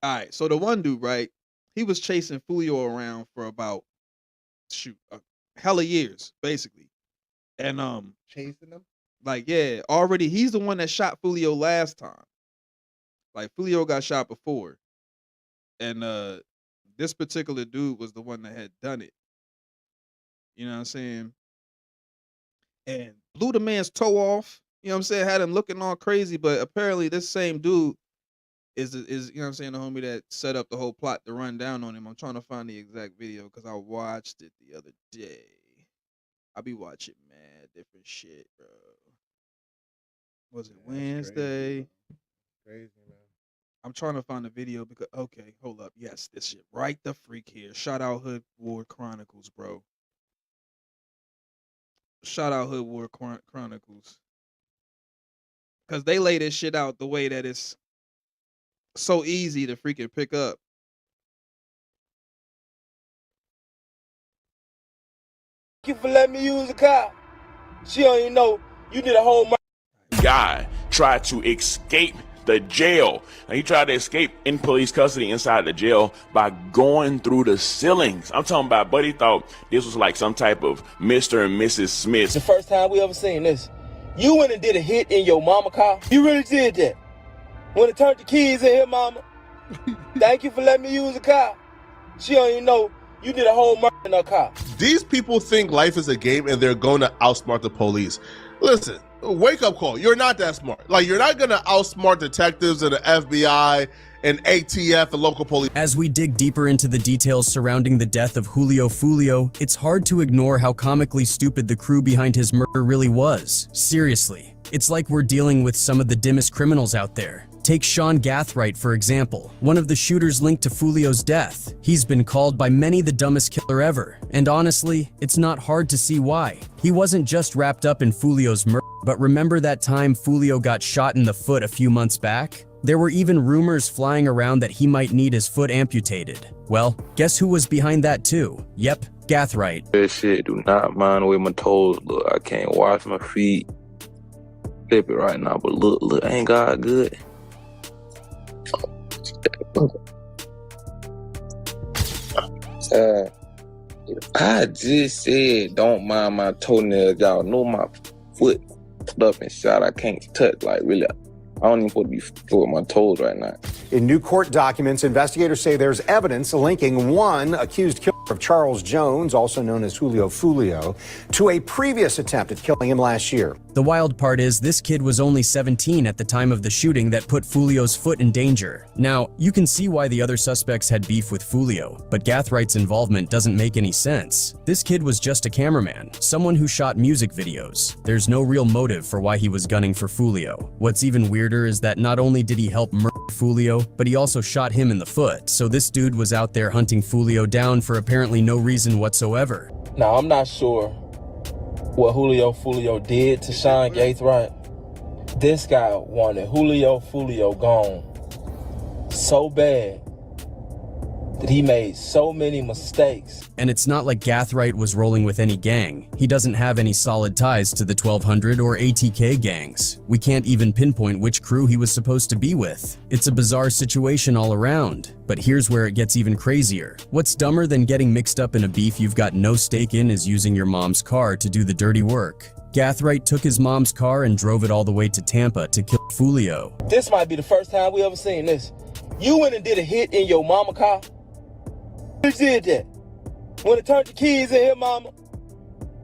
right, so the one dude, right, he was chasing Julio around for about hella years, basically. And chasing him? Like, yeah, already he's the one that shot Foolio last time. Like, Foolio got shot before. And this particular dude was the one that had done it. You know what I'm saying? And blew the man's toe off. You know what I'm saying? Had him looking all crazy, but apparently this same dude is you know what I'm saying, the homie that set up the whole plot to run down on him. I'm trying to find the exact video because I watched it the other day. I be watching mad different shit, bro. Was it Wednesday? Crazy, man. I'm trying to find the video because okay, hold up. Yes, this shit right the freak here. Shout out Hood War Chronicles, bro. Shout out Hood War Chronicles. Because they lay this shit out the way that it's so easy to freaking pick up. Thank you for letting me use the car. She don't even know you did a whole guy tried to escape the jail. Now, he tried to escape in police custody inside the jail by going through the ceilings. I'm talking about, buddy thought this was like some type of Mr. and Mrs. Smith. It's the first time we ever seen this. You went and did a hit in your mama car. You really did that. When it turned the keys in here, mama. Thank you for letting me use the car. She don't even know you did a whole murder in her car. These people think life is a game and they're going to outsmart the police. Listen, wake up call. You're not that smart. Like, you're not going to outsmart detectives and the FBI and ATF and local police. As we dig deeper into the details surrounding the death of Julio Foolio, it's hard to ignore how comically stupid the crew behind his murder really was. Seriously, it's like we're dealing with some of the dimmest criminals out there. Take Sean Gathright, for example, one of the shooters linked to Foolio's death. He's been called by many the dumbest killer ever, and honestly, it's not hard to see why. He wasn't just wrapped up in Foolio's murder, but remember that time Foolio got shot in the foot a few months back? There were even rumors flying around that he might need his foot amputated. Well, guess who was behind that too? Yep, Gathright. That shit do not mind the way my toes look. I can't wash my feet. Flip it right now, but look, ain't God good? I just said don't mind my toenails. Y'all know my foot up and shot. I can't touch, like, really. I don't even want to be with my toes right now. In new court documents, investigators say there's evidence linking one accused killer of Charles Jones, also known as Julio Foolio, to a previous attempt at killing him last year. The wild part is this kid was only 17 at the time of the shooting that put Foolio's foot in danger. Now, you can see why the other suspects had beef with Foolio, but Gathright's involvement doesn't make any sense. This kid was just a cameraman, someone who shot music videos. There's no real motive for why he was gunning for Foolio. What's even weirder is that not only did he help murder Foolio, but he also shot him in the foot, so this dude was out there hunting Foolio down for apparently no reason whatsoever. Now, I'm not sure what Julio Foolio did to Sean Gathright. This guy wanted Julio Foolio gone so bad that he made so many mistakes. And it's not like Gathright was rolling with any gang. He doesn't have any solid ties to the 1200 or ATK gangs. We can't even pinpoint which crew he was supposed to be with. It's a bizarre situation all around. But here's where it gets even crazier. What's dumber than getting mixed up in a beef you've got no stake in is using your mom's car to do the dirty work. Gathright took his mom's car and drove it all the way to Tampa to kill Foolio. This might be the first time we ever seen this. You went and did a hit in your mama car. You did that. When it turned the keys in here, mama.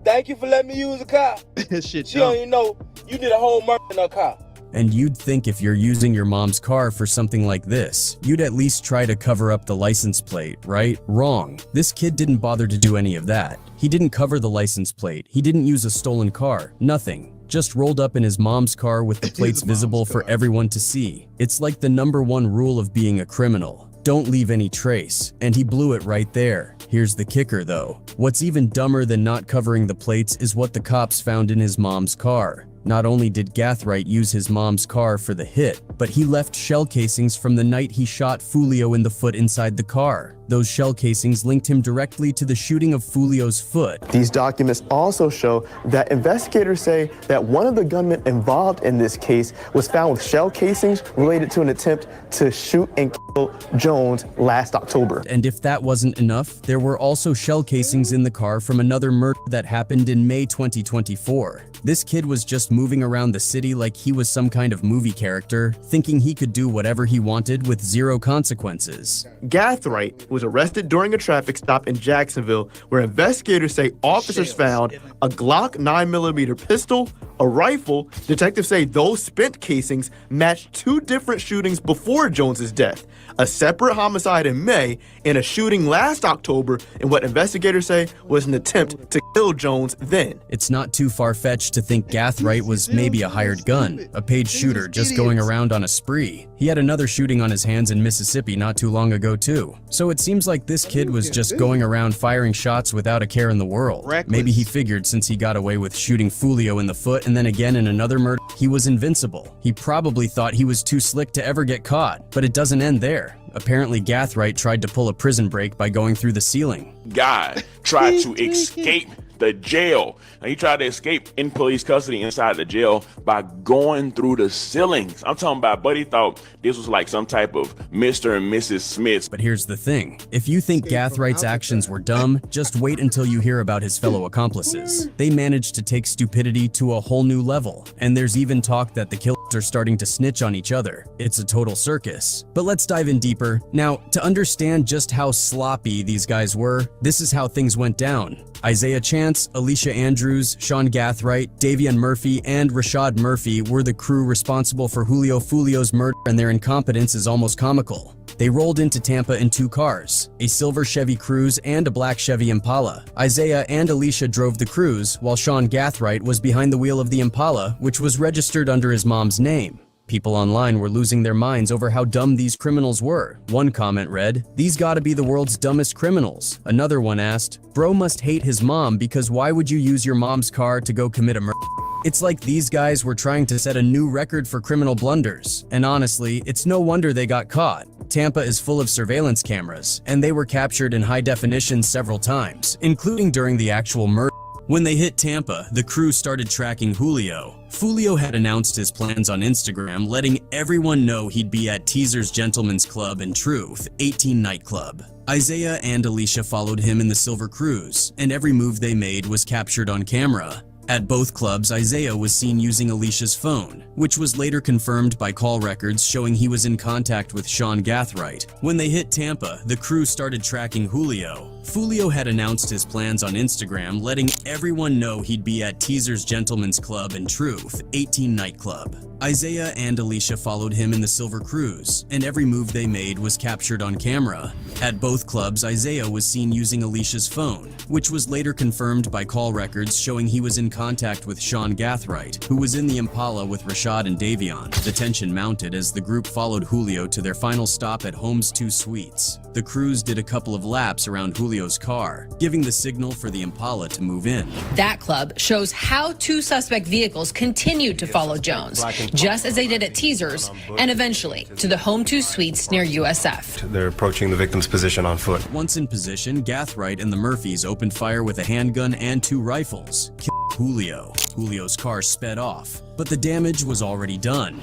Thank you for letting me use a car. Shit, She don't even know you did a whole murder in her car. And you'd think if you're using your mom's car for something like this, you'd at least try to cover up the license plate, right? Wrong. This kid didn't bother to do any of that. He didn't cover the license plate. He didn't use a stolen car. Nothing. Just rolled up in his mom's car with the plates visible for everyone to see. It's like the #1 rule of being a criminal. Don't leave any trace. And he blew it right there. Here's the kicker though. What's even dumber than not covering the plates is what the cops found in his mom's car. Not only did Gathright use his mom's car for the hit, but he left shell casings from the night he shot Foolio in the foot inside the car. Those shell casings linked him directly to the shooting of Foolio's foot. These documents also show that investigators say that one of the gunmen involved in this case was found with shell casings related to an attempt to shoot and kill Jones last October. And if that wasn't enough, there were also shell casings in the car from another murder that happened in May 2024. This kid was just moving around the city like he was some kind of movie character, thinking he could do whatever he wanted with zero consequences. Gathright was arrested during a traffic stop in Jacksonville, where investigators say officers found a Glock 9mm pistol, a rifle. Detectives say those spent casings matched 2 different shootings before Jones's death, a separate homicide in May and a shooting last October in what investigators say was an attempt to kill Jones then. It's not too far-fetched to think Gathright was maybe a hired gun, a paid shooter just going around on a spree. He had another shooting on his hands in Mississippi not too long ago too. So it seems like this kid was just going around firing shots without a care in the world. Maybe he figured since he got away with shooting Foolio in the foot and then again in another murder, he was invincible. He probably thought he was too slick to ever get caught, but it doesn't end there. Apparently Gathright tried to pull a prison break by going through the ceiling. Guy tried to escape the jail. Now, he tried to escape in police custody inside the jail by going through the ceilings. I'm talking about, buddy thought this was like some type of Mr. and Mrs. Smith. But here's the thing. If you think Gathwright's actions were dumb, just wait until you hear about his fellow accomplices. They managed to take stupidity to a whole new level, and there's even talk that the killers are starting to snitch on each other. It's a total circus. But let's dive in deeper. Now, to understand just how sloppy these guys were, this is how things went down. Isaiah Chance, Alicia Andrews, Sean Gathright, Davian Murphy, and Rashad Murphy were the crew responsible for Julio Foolio's murder, and their incompetence is almost comical. They rolled into Tampa in 2 cars, a silver Chevy Cruze and a black Chevy Impala. Isaiah and Alicia drove the Cruze, while Sean Gathright was behind the wheel of the Impala, which was registered under his mom's name. People online were losing their minds over how dumb these criminals were. One comment read, "These gotta be the world's dumbest criminals." Another one asked, "Bro must hate his mom because why would you use your mom's car to go commit a murder?" It's like these guys were trying to set a new record for criminal blunders. And honestly, it's no wonder they got caught. Tampa is full of surveillance cameras, and they were captured in high definition several times, including during the actual murder. When they hit Tampa, the crew started tracking Julio. Foolio had announced his plans on Instagram, letting everyone know he'd be at Teaser's Gentleman's Club and Truth, 18 nightclub. Isaiah and Alicia followed him in the silver Cruze, and every move they made was captured on camera. At both clubs, Isaiah was seen using Alicia's phone, which was later confirmed by call records showing he was in contact with Sean Gathright. When they hit Tampa, the crew started tracking Julio. Foolio had announced his plans on Instagram, letting everyone know he'd be at Teaser's Gentleman's Club and Truth, 18 nightclub. Isaiah and Alicia followed him in the silver Cruze, and every move they made was captured on camera. At both clubs, Isaiah was seen using Alicia's phone, which was later confirmed by call records showing he was in contact with Sean Gathright, who was in the Impala with Rashad and Davion. The tension mounted as the group followed Julio to their final stop at Holmes 2 Suites. The Cruze did a couple of laps around Julio's car, giving the signal for the Impala to move in. That club shows how 2 suspect vehicles continued to follow Jones, just as they did at Teaser's, and eventually to the Home 2 Suites near USF. They're approaching the victim's position on foot. Once in position, Gathright and the Murphys opened fire with a handgun and 2 rifles, killing Julio. Julio's car sped off, but the damage was already done.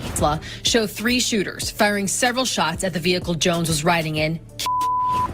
Show 3 shooters firing several shots at the vehicle Jones was riding in.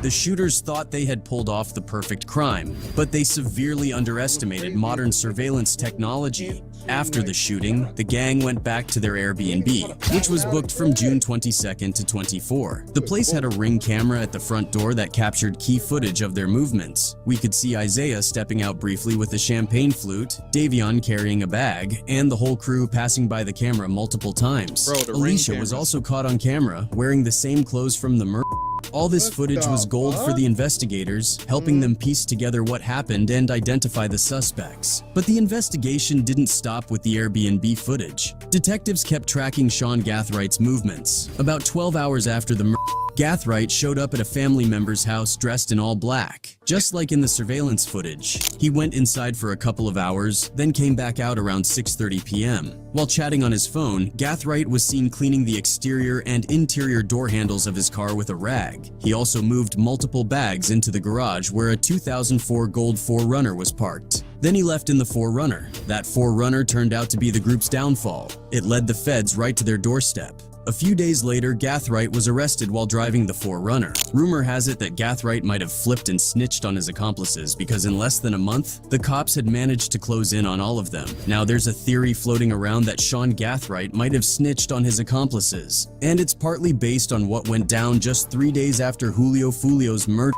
The The shooters thought they had pulled off the perfect crime, but they severely underestimated modern surveillance technology. After the shooting, the gang went back to their Airbnb, which was booked from June 22nd to 24. The place had a Ring camera at the front door that captured key footage of their movements. We could see Isaiah stepping out briefly with a champagne flute, Davion carrying a bag, and the whole crew passing by the camera multiple times. Alicia was also caught on camera, wearing the same clothes from the murder. All this footage was gold for the investigators, helping them piece together what happened and identify the suspects. But the investigation didn't stop with the Airbnb footage. Detectives kept tracking Sean Gathwright's movements. About 12 hours after the murder, Gathwright showed up at a family member's house dressed in all black, just like in the surveillance footage. He went inside for a couple of hours, then came back out around 6:30 p.m. While chatting on his phone, Gathwright was seen cleaning the exterior and interior door handles of his car with a rag. He also moved multiple bags into the garage where a 2004 gold 4Runner was parked. Then he left in the 4Runner. That 4Runner turned out to be the group's downfall. It led the feds right to their doorstep. A few days later, Gathwright was arrested while driving the 4Runner. Rumor has it that Gathwright might have flipped and snitched on his accomplices because in less than a month, the cops had managed to close in on all of them. Now there's a theory floating around that Sean Gathwright might have snitched on his accomplices, and it's partly based on what went down just 3 days after Julio Foolio's murder.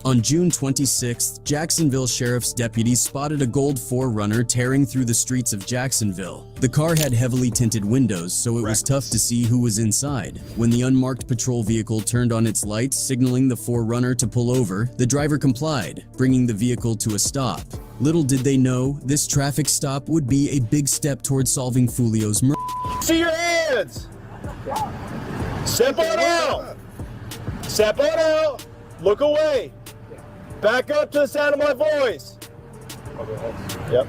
On June 26th, Jacksonville Sheriff's deputies spotted a gold 4Runner tearing through the streets of Jacksonville. The car had heavily tinted windows, so it was tough to see who was inside. When the unmarked patrol vehicle turned on its lights, signaling the 4Runner to pull over, the driver complied, bringing the vehicle to a stop. Little did they know, this traffic stop would be a big step towards solving Foolio's murder. See your hands! Step on out! Step on out! Look away! Back up to the sound of my voice. Yep.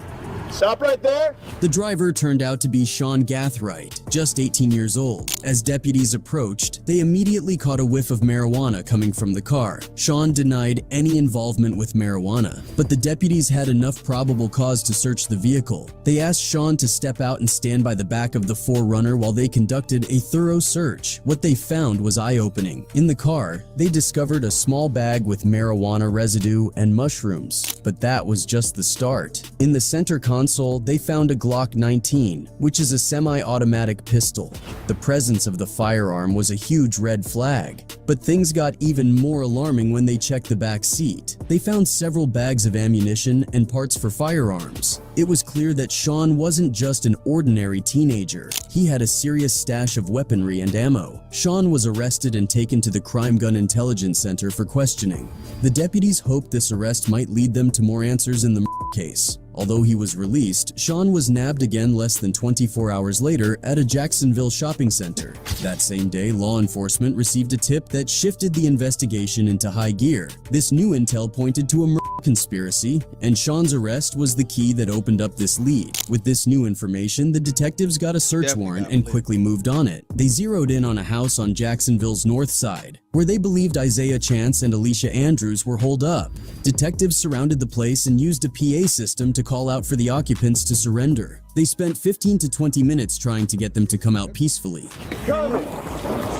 Stop right there. The driver turned out to be Sean Gathwright, just 18 years old. As deputies approached, they immediately caught a whiff of marijuana coming from the car. Sean denied any involvement with marijuana, but the deputies had enough probable cause to search the vehicle. They asked Sean to step out and stand by the back of the 4Runner while they conducted a thorough search. What they found was eye-opening. In the car, they discovered a small bag with marijuana residue and mushrooms, but that was just the start. In the center console, they found a Glock 19, which is a semi-automatic pistol. The presence of the firearm was a huge red flag, but things got even more alarming when they checked the back seat. They found several bags of ammunition and parts for firearms. It was clear that Sean wasn't just an ordinary teenager. He had a serious stash of weaponry and ammo. Sean was arrested and taken to the Crime Gun Intelligence Center for questioning. The deputies hoped this arrest might lead them to more answers in the case. Although he was released, Sean was nabbed again less than 24 hours later at a Jacksonville shopping center. That same day, law enforcement received a tip that shifted the investigation into high gear. This new intel pointed to a murder conspiracy, and Sean's arrest was the key that opened up this lead. With this new information, the detectives got a search warrant and quickly moved on it. They zeroed in on a house on Jacksonville's north side, where they believed Isaiah Chance and Alicia Andrews were holed up. Detectives surrounded the place and used a PA system to call out for the occupants to surrender. They spent 15 to 20 minutes trying to get them to come out peacefully. Coming!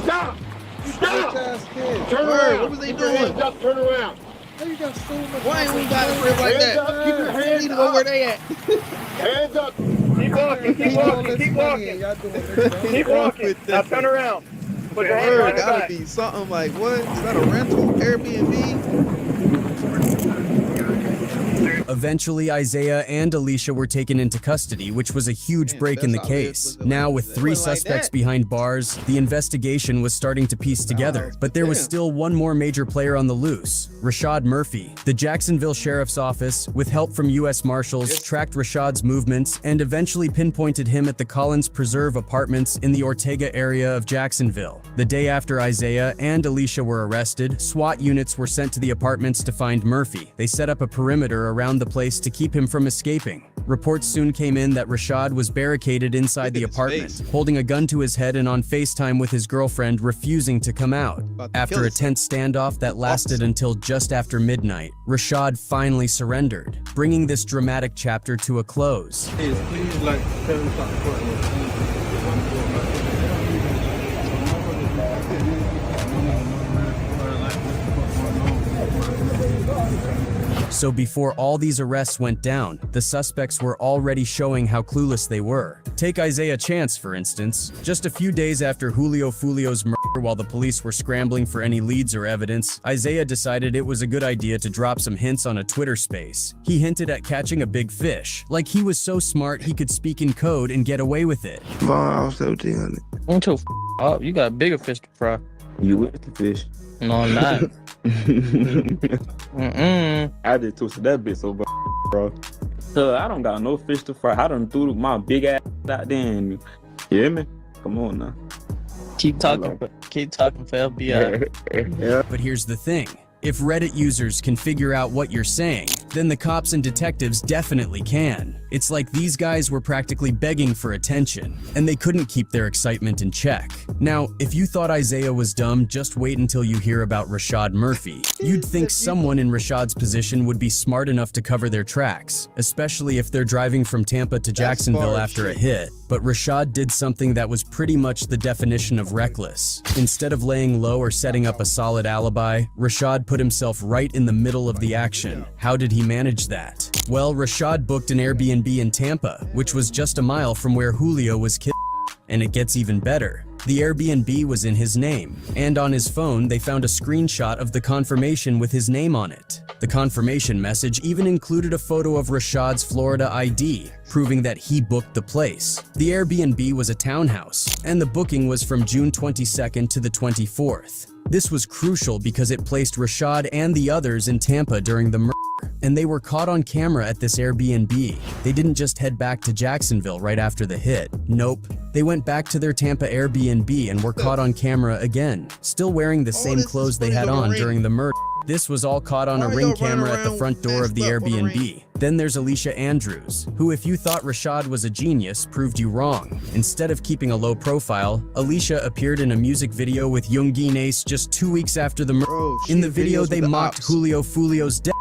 Stop! Stop! Turn around. What was they doing? Hands up, turn around. Why ain't we got to rip like that? Up, keep your hands We need to go up. where they at. Hands up. Keep walking, keep walking, keep walking. Keep walking. Now turn around. Put your hands on your Gotta back. be something like, what? Is that a rental? Airbnb? Eventually, Isaiah and Alicia were taken into custody, which was a huge break in the case. Now, with 3 suspects behind bars, the investigation was starting to piece together. But there was still one more major player on the loose, Rashad Murphy. The Jacksonville Sheriff's Office, with help from U.S. Marshals, tracked Rashad's movements and eventually pinpointed him at the Collins Preserve Apartments in the Ortega area of Jacksonville. The day after Isaiah and Alicia were arrested, SWAT units were sent to the apartments to find Murphy. They set up a perimeter around the place to keep him from escaping. Reports soon came in that Rashad was barricaded inside the apartment, holding a gun to his head and on FaceTime with his girlfriend, refusing to come out. After a tense standoff that lasted until just after midnight, Rashad finally surrendered, bringing this dramatic chapter to a close. So before all these arrests went down, the suspects were already showing how clueless they were. Take Isaiah Chance, for instance. Just a few days after Julio Foolio's murder, while the police were scrambling for any leads or evidence, Isaiah decided it was a good idea to drop some hints on a Twitter space. He hinted at catching a big fish, like he was so smart he could speak in code and get away with it. Don't your up. You got a bigger fish to fry. You with the fish? No, I'm not. I just twisted that bitch so bad, bro. So I don't got no fish to fry. I done threw my big ass out there and you hear me? Come on now. Keep talking for FBI. Yeah. But here's the thing. If Reddit users can figure out what you're saying, then the cops and detectives definitely can. It's like these guys were practically begging for attention, and they couldn't keep their excitement in check. Now, if you thought Isaiah was dumb, just wait until you hear about Rashad Murphy. You'd think someone in Rashad's position would be smart enough to cover their tracks, especially if they're driving from Tampa to Jacksonville after a hit. But Rashad did something that was pretty much the definition of reckless. Instead of laying low or setting up a solid alibi, Rashad put himself right in the middle of the action. How did he manage that? Well, Rashad booked an Airbnb in Tampa, which was just a mile from where Julio was killed. And it gets even better. The Airbnb was in his name, and on his phone they found a screenshot of the confirmation with his name on it. The confirmation message even included a photo of Rashad's Florida ID, proving that he booked the place. The Airbnb was a townhouse, and the booking was from June 22nd to the 24th. This was crucial because it placed Rashad and the others in Tampa during the murder, and they were caught on camera at this Airbnb. They didn't just head back to Jacksonville right after the hit. Nope. They went back to their Tampa Airbnb and were caught on camera again, still wearing the same clothes they had on during the murder. This was all caught on a Ring camera at the front door of the Airbnb. Then there's Alicia Andrews, who, if you thought Rashad was a genius, proved you wrong. Instead of keeping a low profile, Alicia appeared in a music video with Youngin Ace just 2 weeks after the murder. In the video, they mocked Julio Foolio's death.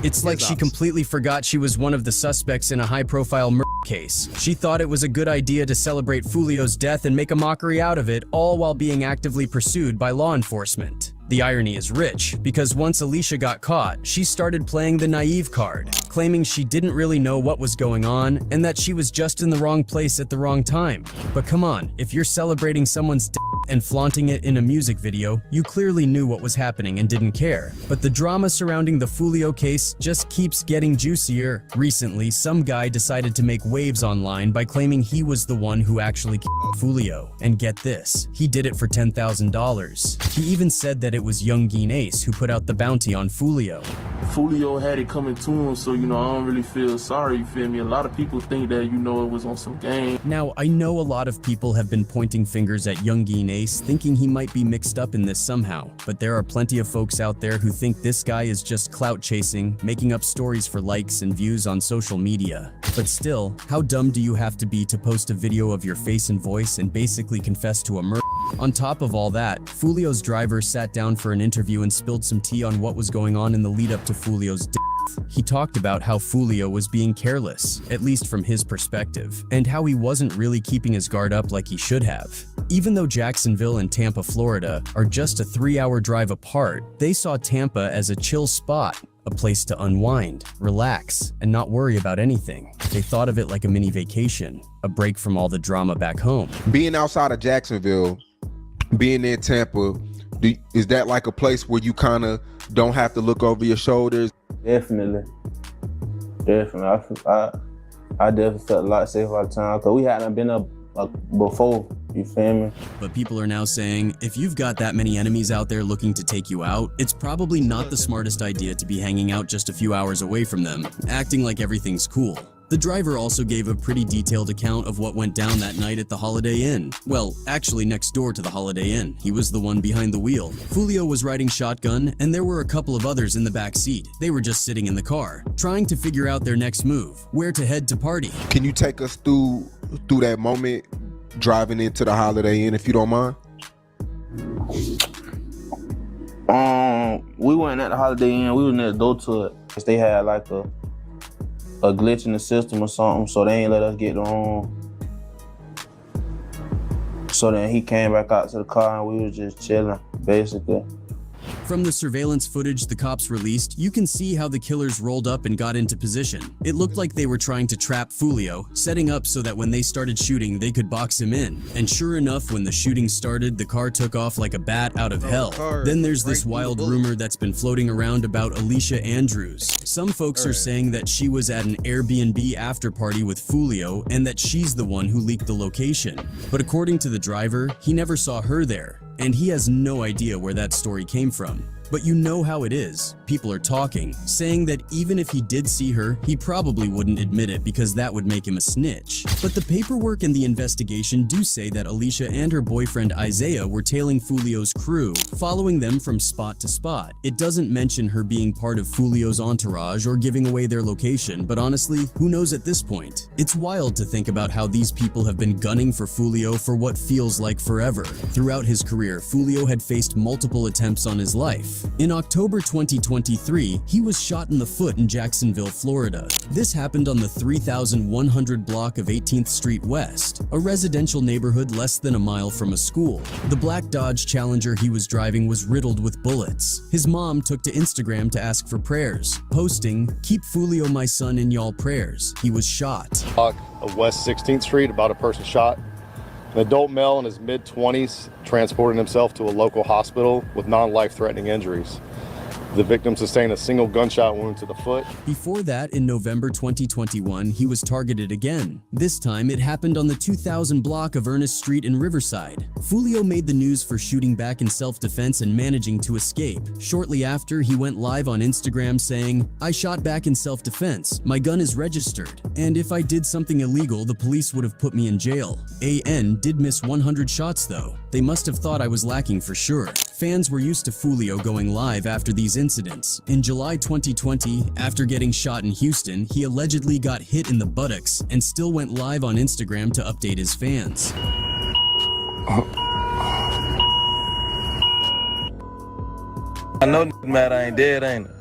It's like she completely forgot she was one of the suspects in a high-profile murder case. She thought it was a good idea to celebrate Foolio's death and make a mockery out of it, all while being actively pursued by law enforcement. The irony is rich, because once Alicia got caught, she started playing the naive card, claiming she didn't really know what was going on and that she was just in the wrong place at the wrong time. But come on, if you're celebrating someone's death and flaunting it in a music video, you clearly knew what was happening and didn't care. But the drama surrounding the Foolio case just keeps getting juicier. Recently, some guy decided to make waves online by claiming he was the one who actually killed Foolio. And get this, he did it for $10,000. He even said that it was Youngin Ace who put out the bounty on Foolio. Foolio had it coming to him, so, I don't really feel sorry, you feel me? A lot of people think that, it was on some game. Now, I know a lot of people have been pointing fingers at Youngin Ace, thinking he might be mixed up in this somehow, but there are plenty of folks out there who think this guy is just clout chasing, making up stories for likes and views on social media. But still, how dumb do you have to be to post a video of your face and voice and basically confess to a murder? On top of all that, Foolio's driver sat down for an interview and spilled some tea on what was going on in the lead up to Foolio's death. He talked about how Foolio was being careless, at least from his perspective, and how he wasn't really keeping his guard up like he should have. Even though Jacksonville and Tampa, Florida are just a 3-hour drive apart, they saw Tampa as a chill spot, a place to unwind, relax, and not worry about anything. They thought of it like a mini vacation, a break from all the drama back home. Being outside of Jacksonville, being in Tampa, is that like a place where you kind of don't have to look over your shoulders? Definitely. I definitely felt a lot safer all the time because we hadn't been up before, you feel me? But people are now saying, if you've got that many enemies out there looking to take you out, it's probably not the smartest idea to be hanging out just a few hours away from them, acting like everything's cool. The driver also gave a pretty detailed account of what went down that night at the Holiday Inn. Well, actually next door to the Holiday Inn. He was the one behind the wheel. Foolio was riding shotgun, and there were a couple of others in the back seat. They were just sitting in the car, trying to figure out their next move, where to head to party. Can you take us through that moment driving into the Holiday Inn, if you don't mind? We weren't at the Holiday Inn. We was next door to it. They had like a glitch in the system or something, so they ain't let us get on. So then he came back out to the car and we was just chilling, basically. From the surveillance footage the cops released, you can see how the killers rolled up and got into position. It looked like they were trying to trap Foolio, setting up so that when they started shooting, they could box him in. And sure enough, when the shooting started, the car took off like a bat out of hell. Then there's this wild rumor that's been floating around about Alicia Andrews. Some folks are saying that she was at an Airbnb after party with Foolio and that she's the one who leaked the location. But according to the driver, he never saw her there, and he has no idea where that story came from. But you know how it is. People are talking, saying that even if he did see her, he probably wouldn't admit it because that would make him a snitch. But the paperwork and the investigation do say that Alicia and her boyfriend Isaiah were tailing Foolio's crew, following them from spot to spot. It doesn't mention her being part of Foolio's entourage or giving away their location, but honestly, who knows at this point? It's wild to think about how these people have been gunning for Foolio for what feels like forever. Throughout his career, Foolio had faced multiple attempts on his life. In October 2023, he was shot in the foot in Jacksonville, Florida. This happened on the 3100 block of 18th Street West, a residential neighborhood less than a mile from a school. The black Dodge Challenger he was driving was riddled with bullets. His mom took to Instagram to ask for prayers, posting, "Keep Foolio my son in y'all prayers. He was shot." Block of West 16th Street, about a person shot. An adult male in his mid-20s transported himself to a local hospital with non-life-threatening injuries. The victim sustained a single gunshot wound to the foot. Before that, in November 2021, he was targeted again. This time, it happened on the 2000 block of Ernest Street in Riverside. Foolio made the news for shooting back in self-defense and managing to escape. Shortly after, he went live on Instagram saying, "I shot back in self-defense. My gun is registered. And if I did something illegal, the police would have put me in jail." AN did miss 100 shots though. They must have thought I was lacking for sure. Fans were used to Foolio going live after these incidents. In July 2020, after getting shot in Houston, he allegedly got hit in the buttocks and still went live on Instagram to update his fans. I know mad I ain't dead, ain't it?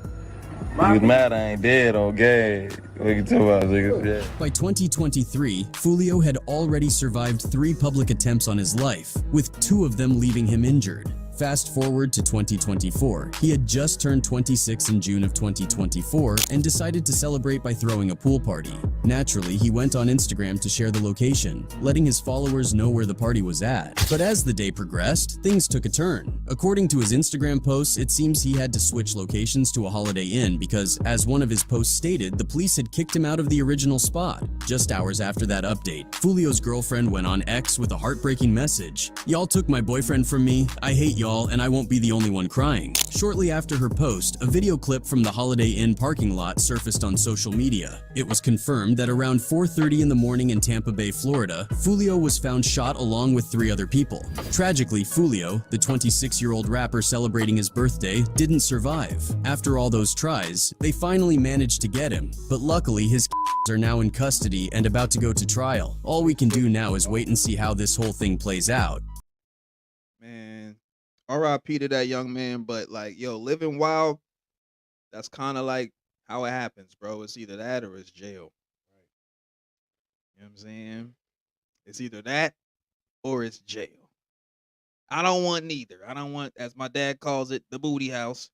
You mad I ain't dead, okay? We can talk about niggas, yeah. By 2023, Foolio had already survived 3 public attempts on his life, with 2 of them leaving him injured. Fast forward to 2024. He had just turned 26 in June of 2024 and decided to celebrate by throwing a pool party. Naturally, he went on Instagram to share the location, letting his followers know where the party was at. But as the day progressed, things took a turn. According to his Instagram posts, it seems he had to switch locations to a Holiday Inn because, as one of his posts stated, the police had kicked him out of the original spot. Just hours after that update, Foolio's girlfriend went on X with a heartbreaking message. "Y'all took my boyfriend from me. I hate y'all, and I won't be the only one crying." Shortly after her post, a video clip from the Holiday Inn parking lot surfaced on social media. It was confirmed that around 4:30 in the morning in Tampa Bay, Florida, Foolio was found shot along with 3 other people. Tragically, Foolio, the 26-year-old rapper celebrating his birthday, didn't survive. After all those tries, they finally managed to get him, but luckily his are now in custody and about to go to trial. All we can do now is wait and see how this whole thing plays out. Man, RIP to that young man, but like, yo, living wild, that's kind of like how it happens, bro. It's either that or it's jail. You know what I'm saying? It's either that or it's jail. I don't want neither. I don't want, as my dad calls it, the booty house,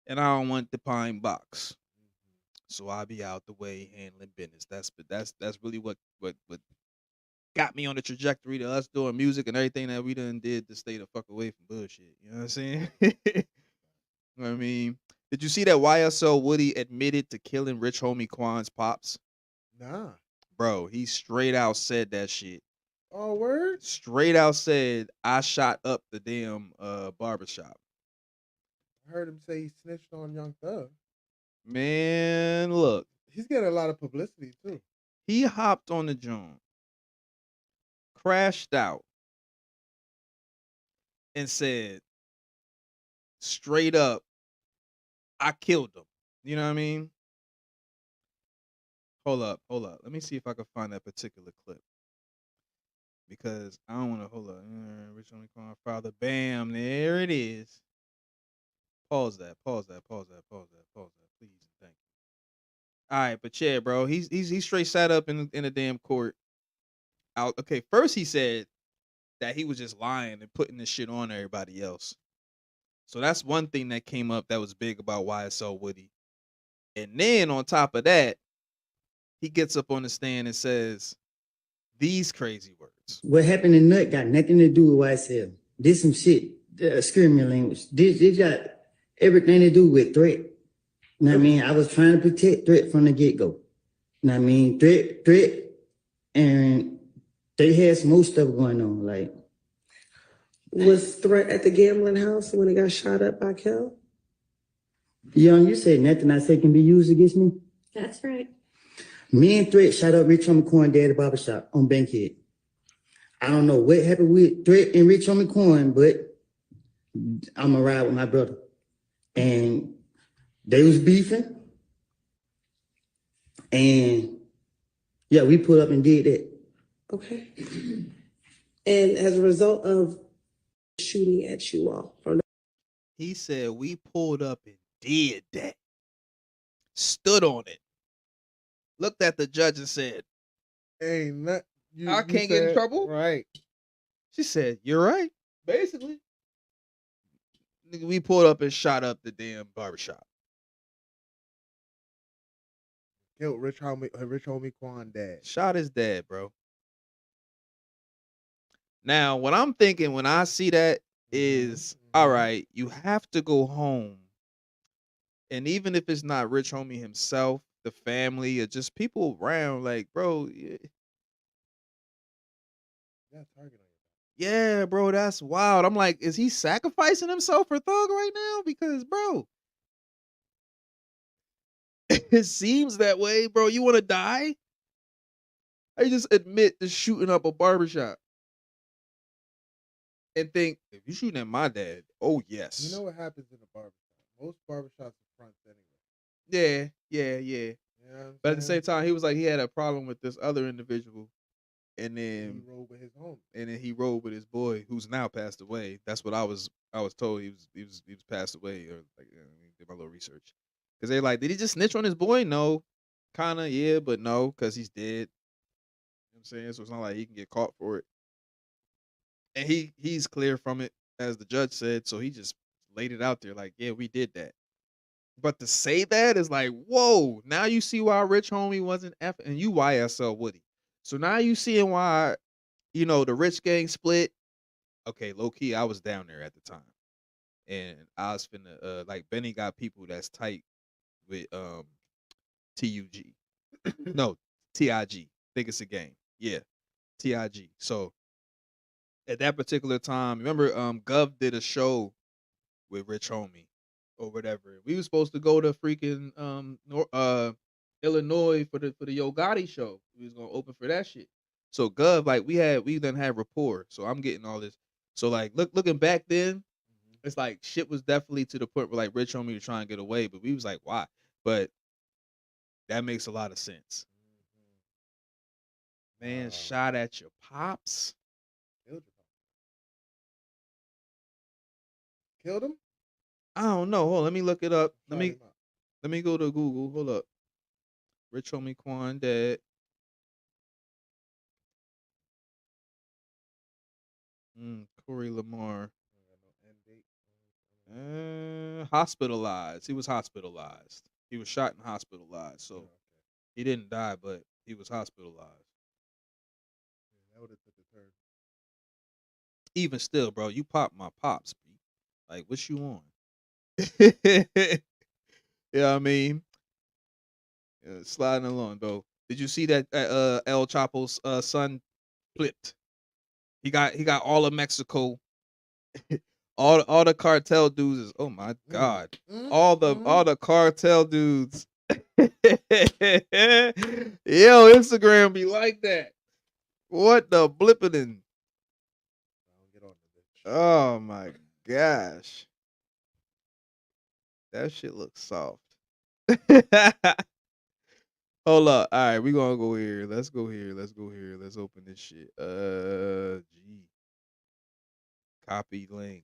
and I don't want the pine box. So I'll be out the way handling business. That's really what got me on the trajectory to us doing music and everything that we done did to stay the fuck away from bullshit. You know what I'm saying? You know what I mean? Did you see that YSL Woody admitted to killing Rich Homie Quan's pops? Nah. Bro, he straight out said that shit. Oh, word? Straight out said, "I shot up the damn barbershop." I heard him say he snitched on Young Thug. Man, look. He's getting a lot of publicity, too. He hopped on the joint, crashed out, and said, straight up, "I killed him." You know what I mean? Hold up. Let me see if I can find that particular clip. Because I don't want to, hold up. Rich Homie Quan father. Bam, there it is. Pause that, please and thank you. All right, but yeah, bro, he straight sat up in a damn court. Out. Okay, first he said that he was just lying and putting this shit on everybody else. So that's one thing that came up that was big about YSL Woody. And then on top of that, he gets up on the stand and says these crazy words. What happened in Nut got nothing to do with YSL. This some shit, screaming language. This got everything to do with threat. You know what I mean? I was trying to protect Threat from the get-go. You know what I mean? Threat, and they had some more stuff going on. Like, was Threat at the gambling house when he got shot up by Kel? Young, you said nothing I say can be used against me? That's right. Me and Threat shot up Rich Homie Coin Dad at the barbershop on Bankhead. I don't know what happened with Threat and Rich Homie Coin, but I'm a ride with my brother. And they was beefing. And yeah, we pulled up and did that. Okay. And as a result of shooting at you all. He said we pulled up and did that. Stood on it. Looked at the judge and said, Ain't not you, I can't get in trouble. Right. She said, you're right. Basically. Nigga, we pulled up and shot up the damn barbershop. Killed Rich Homie Quan dad. Shot his dad, bro. Now, what I'm thinking when I see that is, all right, you have to go home. And even if it's not Rich Homie himself, the family, or just people around, like, bro, yeah, bro, that's wild. I'm like, is he sacrificing himself for Thug right now? Because, bro, it seems that way, bro. You want to die? I just admit to shooting up a barbershop and think, if you're shooting at my dad, oh, yes. You know what happens in a barbershop? Most barbershops are fronts anyway. Yeah. You know what I'm But at the saying? same time, he was like, he had a problem with this other individual. And He then rolled with his homie. and then he rode with his boy, who's now passed away. That's what I was told. He was passed away, or like, let me did my little research. Because they're like, did he just snitch on his boy? No, kind of, yeah, but no, because he's dead. You know what I'm saying? So it's not like he can get caught for it. And he's clear from it, as the judge said. So he just laid it out there, like, yeah, we did that. But to say that is like, whoa! Now you see why Rich Homie wasn't F, and you YSL Woody. So now you seeing why, you know, the rich gang split. Okay, low key, I was down there at the time, and I was finna like Benny got people that's tight with TUG, no TIG. Think it's a gang, yeah, TIG. So at that particular time, remember, Gov did a show with Rich Homie or whatever. We was supposed to go to freaking Illinois for the Yo Gotti show. We was gonna open for that shit. So Gov, like we done had rapport. So I'm getting all this. So like looking back then, it's like shit was definitely to the point where like Rich Homie was trying to get away, but we was like, why? But that makes a lot of sense. Man, shot at your pops. Killed him? I don't know. Hold on, let me look it up. Shot Let him up. me go to Google. Hold up. Rich Homie Quan dead. Corey Lamar. Hospitalized. He was hospitalized. He was shot and hospitalized. So he didn't die, but he was hospitalized. That would have took a turn. Even still, bro, you popped my pops. B. Like, what you on? Yeah, I mean, sliding along, though. Did you see that El Chapo's Son Flipped? He got all of Mexico. all the cartel dudes is, oh my god. All the cartel dudes. Yo, Instagram be like that. What the blipping? Oh my gosh. That shit looks soft. Hold up. All right, we gonna go here. Let's go here. Let's open this shit. Copy link.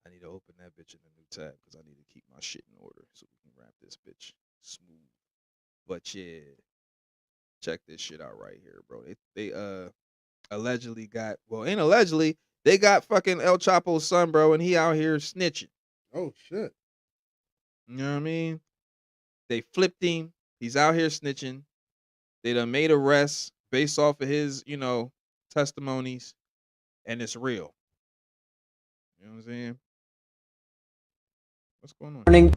I need to open that bitch in a new tab because I need to keep my shit in order so we can wrap this bitch smooth. But yeah, check this shit out right here, bro. They allegedly got, well, ain't allegedly, They got fucking El Chapo's son, bro, and he out here snitching. Oh shit. You know what I mean? They flipped him. He's out here snitching. They done made arrests based off of his, testimonies, and it's real. You know what I'm saying? What's going on?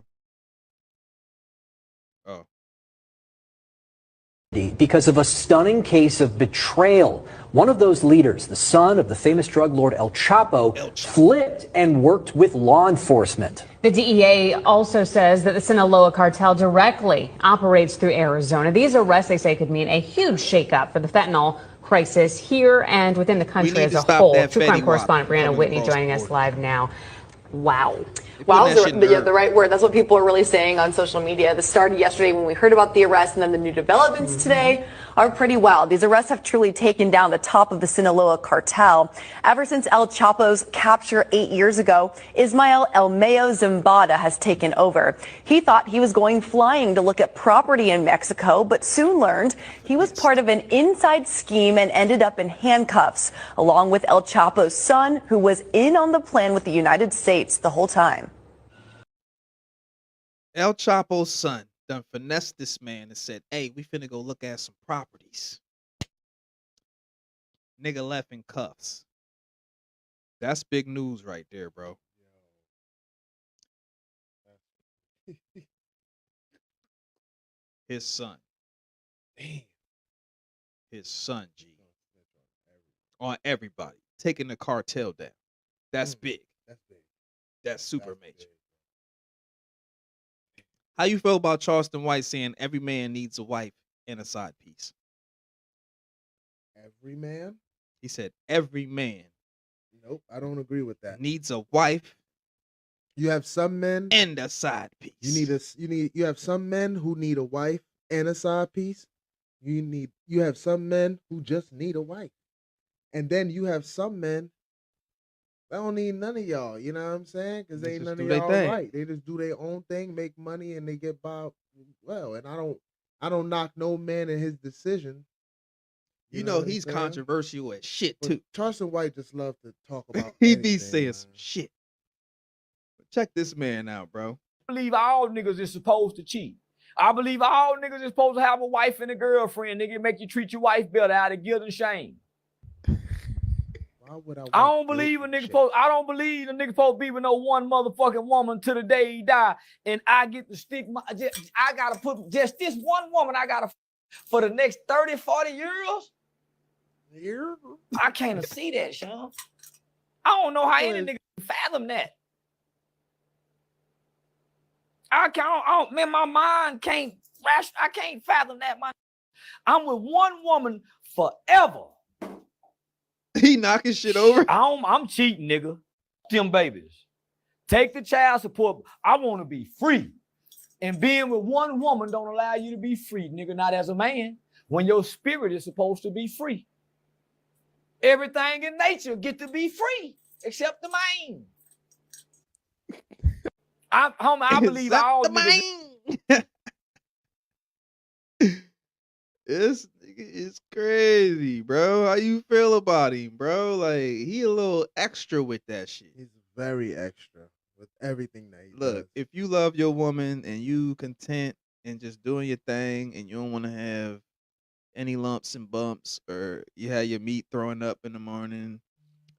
Oh. Because of a stunning case of betrayal. One of those leaders, the son of the famous drug lord El Chapo, flipped and worked with law enforcement. The DEA also says that the Sinaloa cartel directly operates through Arizona. These arrests, they say, could mean a huge shakeup for the fentanyl crisis here and within the country as a whole. True crime correspondent Brianna Whitney joining us live now. Wow. Wow is the right word. That's what people are really saying on social media. This started yesterday when we heard about the arrest, and then the new developments today are pretty wild. These arrests have truly taken down the top of the Sinaloa cartel. Ever since El Chapo's capture 8 years ago, Ismael El Mayo Zambada has taken over. He thought he was going flying to look at property in Mexico, but soon learned he was part of an inside scheme and ended up in handcuffs, along with El Chapo's son, who was in on the plan with the United States the whole time. El Chapo's son done finessed this man and said, hey, we finna go look at some properties. Nigga left in cuffs. That's big news right there, bro. His son. Damn. His son, G. On everybody. Taking the cartel down. That's big. That's big. That's super major. How you feel about Charleston White saying every man needs a wife and a side piece? Every man? He said every man. Nope, I don't agree with that. Needs a wife. You have some men and a side piece. You have some men who need a wife and a side piece. You have some men who just need a wife. And then you have some men I don't need none of y'all, you know what I'm saying? Because ain't none of y'all right. They just do their own thing, make money, and they get by well. And I don't knock no man in his decision. You know he's controversial as shit too. Charleston White just love to talk about. He be saying some shit. Check this man out, bro. I believe all niggas is supposed to cheat. I believe all niggas is supposed to have a wife and a girlfriend. Nigga, make you treat your wife better out of guilt and shame. I don't believe a nigga supposed. I don't believe a nigga supposed to be with no one motherfucking woman till the day he die, and I get to stick my. I gotta put just this one woman. I gotta for the next 30, 40 years. I can't see that, Sean. I don't know how any nigga can fathom that. I can't. Man, my mind can't. I can't fathom that. I'm with one woman forever. He knocking shit over. I'm cheating, nigga. Them babies. Take the child support. I want to be free. And being with one woman don't allow you to be free, nigga, not as a man. When your spirit is supposed to be free. Everything in nature get to be free, except the man. I believe all the niggas. This nigga is crazy, bro. How you feel about him, bro? Like, he a little extra with that shit. He's very extra with everything that he Look, does. if you love your woman and you content and just doing your thing and you don't want to have any lumps and bumps or you have your meat throwing up in the morning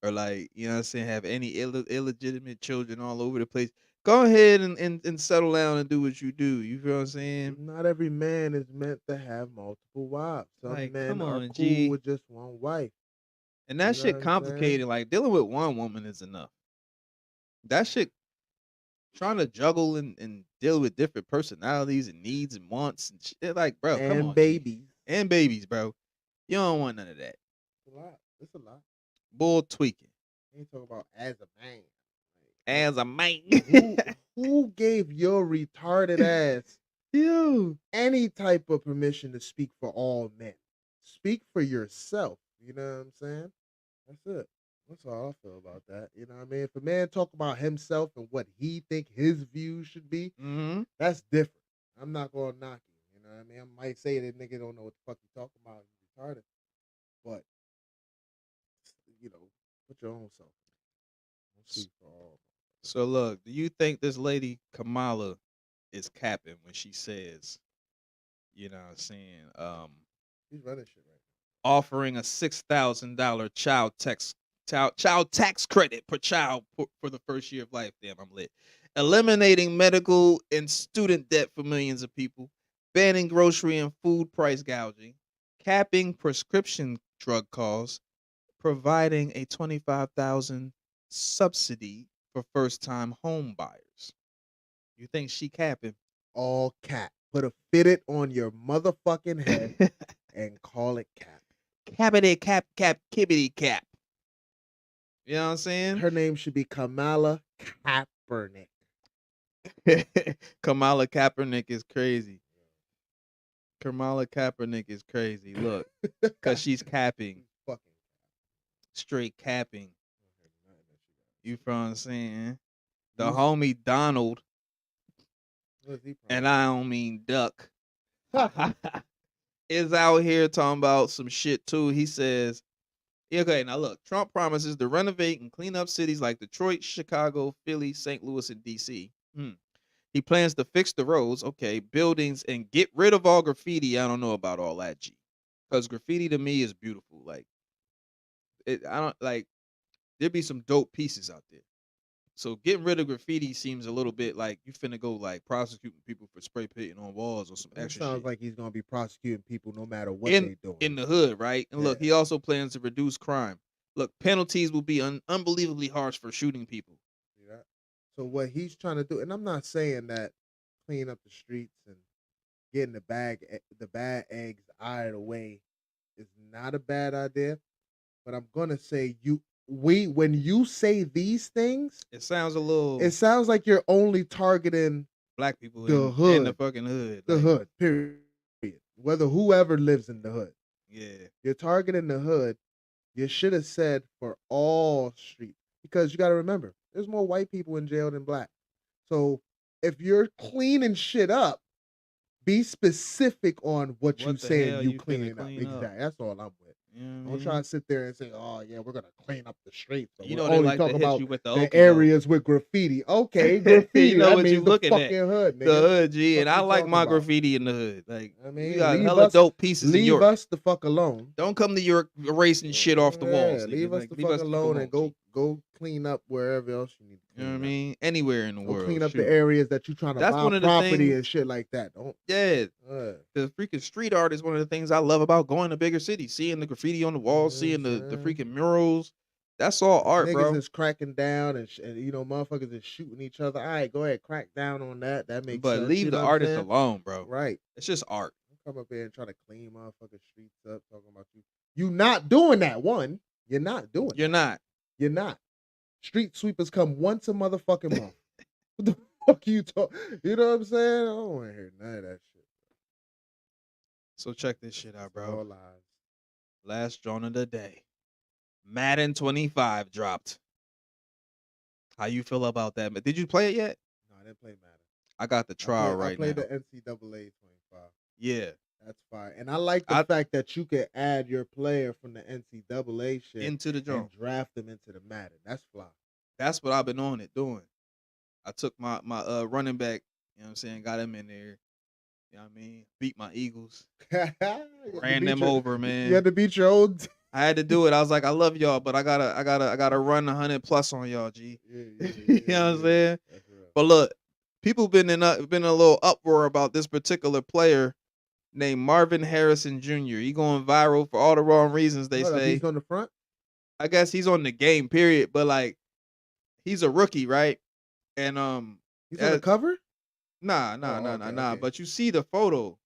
or like, you know what I'm saying, have any illegitimate children all over the place, go ahead and settle down and do what you do. You feel what I'm saying? Not every man is meant to have multiple wives. Some Like, men come are on, cool G. with just one wife. And that You know shit what I'm complicated. saying? Like, dealing with one woman is enough. That shit, trying to juggle and deal with different personalities and needs and wants and shit. Like, bro, come And on. babies. G. And babies, bro. You don't want none of that. It's a lot. It's a lot. Bull tweaking. You talk about as a man. As a man. Who gave your retarded ass any type of permission to speak for all men? Speak for yourself. You know what I'm saying? That's it. That's all I feel about that. You know what I mean? If a man talk about himself and what he think his views should be, that's different. I'm not gonna knock him. You know what I mean? I might say that nigga don't know what the fuck you talking about. He's retarded. But you know, put your own self. So look, do you think this lady Kamala is capping when she says, you know what I'm saying, He's running shit right offering a $6,000 child tax credit per child for the first year of life? Damn, I'm lit. Eliminating medical and student debt for millions of people, banning grocery and food price gouging, capping prescription drug costs, providing a $25,000 subsidy for first-time home buyers. You think she capping? All cap. Put a fitted on your motherfucking head and call it cap. Cappity cap, kibbity cap. You know what I'm saying? Her name should be Kamala Kaepernick. Kamala Kaepernick is crazy. Kamala Kaepernick is crazy. Look, because she's capping. Straight capping. You feel what I'm saying? The homie Donald, and I don't mean Duck, is out here talking about some shit too. He says, okay, now look, Trump promises to renovate and clean up cities like Detroit, Chicago, Philly, St. Louis, and D.C. He plans to fix the roads, okay, buildings, and get rid of all graffiti. I don't know about all that, G. Because graffiti to me is beautiful. Like, there'd be some dope pieces out there. So getting rid of graffiti seems a little bit like you finna go like prosecuting people for spray painting on walls or some extra sounds shit. like he's gonna be prosecuting people no matter what they doing. In the hood, right? And look, he also plans to reduce crime. Look, penalties will be unbelievably harsh for shooting people. See that? So what he's trying to do, and I'm not saying that clean up the streets and getting the bad eggs out of the way is not a bad idea, but I'm gonna say when you say these things, it sounds a little. It sounds like you're only targeting black people the hood, in the fucking hood, the hood. Period. Whether whoever lives in the hood, you're targeting the hood. You should have said for all streets, because you got to remember, there's more white people in jail than black. So if you're cleaning shit up, be specific on what you saying you cleaning up. Exactly. That's all I'm with. Don't try to sit there and say, "Oh yeah, we're gonna clean up the streets." But you we're know, they only like to talking hit about you with the the okey-doke. areas with graffiti. Okay, graffiti. You know that what means you the looking fucking at? hood, nigga. The hood, G, and What I you like talking my about? graffiti in the hood. Like, I mean, you got leave hella us- dope pieces in Leave York. us the fuck alone. Don't come to York erasing shit off the walls. Leave nigga. us Like, the leave fuck us alone G. and go clean up wherever else you need to You clean know what I up. mean? Anywhere in the Go world. clean up shoot. the areas that you trying to That's buy one of the property things- and shit like that. Don't. Yeah, the freaking street art is one of the things I love about going to bigger cities. Seeing the graffiti on the walls, seeing the freaking murals. That's all art, Niggas bro. is cracking down and motherfuckers is shooting each other. All right, go ahead, crack down on that. That makes sense. But leave you the know what I'm artist saying? alone, bro. Right. It's just art. Don't come up here and try to clean motherfucking streets up, talking about you. You not doing that. One, you're not doing. You're not. You're not. Street sweepers come once a motherfucking month. What the fuck you talk? You know what I'm saying? I don't want to hear none of that shit. So check this shit out, bro. All lies. Last joint of the day. Madden 25 dropped. How you feel about that? Did you play it yet? No, I didn't play Madden. I got the trial right I played now. the NCAA 25. Yeah. That's fire. And I like the fact that you can add your player from the NCAA shit Into the joint. and draft them into the Madden. That's fly. That's what I've been on it doing. I took my running back, you know what I'm saying, got him in there. You know what I mean? Beat my Eagles. Ran them over, man. You had to beat your old. I had to do it. I was like, I love y'all, but I gotta run 100 plus on y'all, G. You know what I'm saying? But look, people been in a little uproar about this particular player named Marvin Harrison Jr. He going viral for all the wrong reasons, they say. He's on the front? I guess he's on the game, period. But like, he's a rookie, right? And he's on the cover? Nah. Okay. But you see the photo.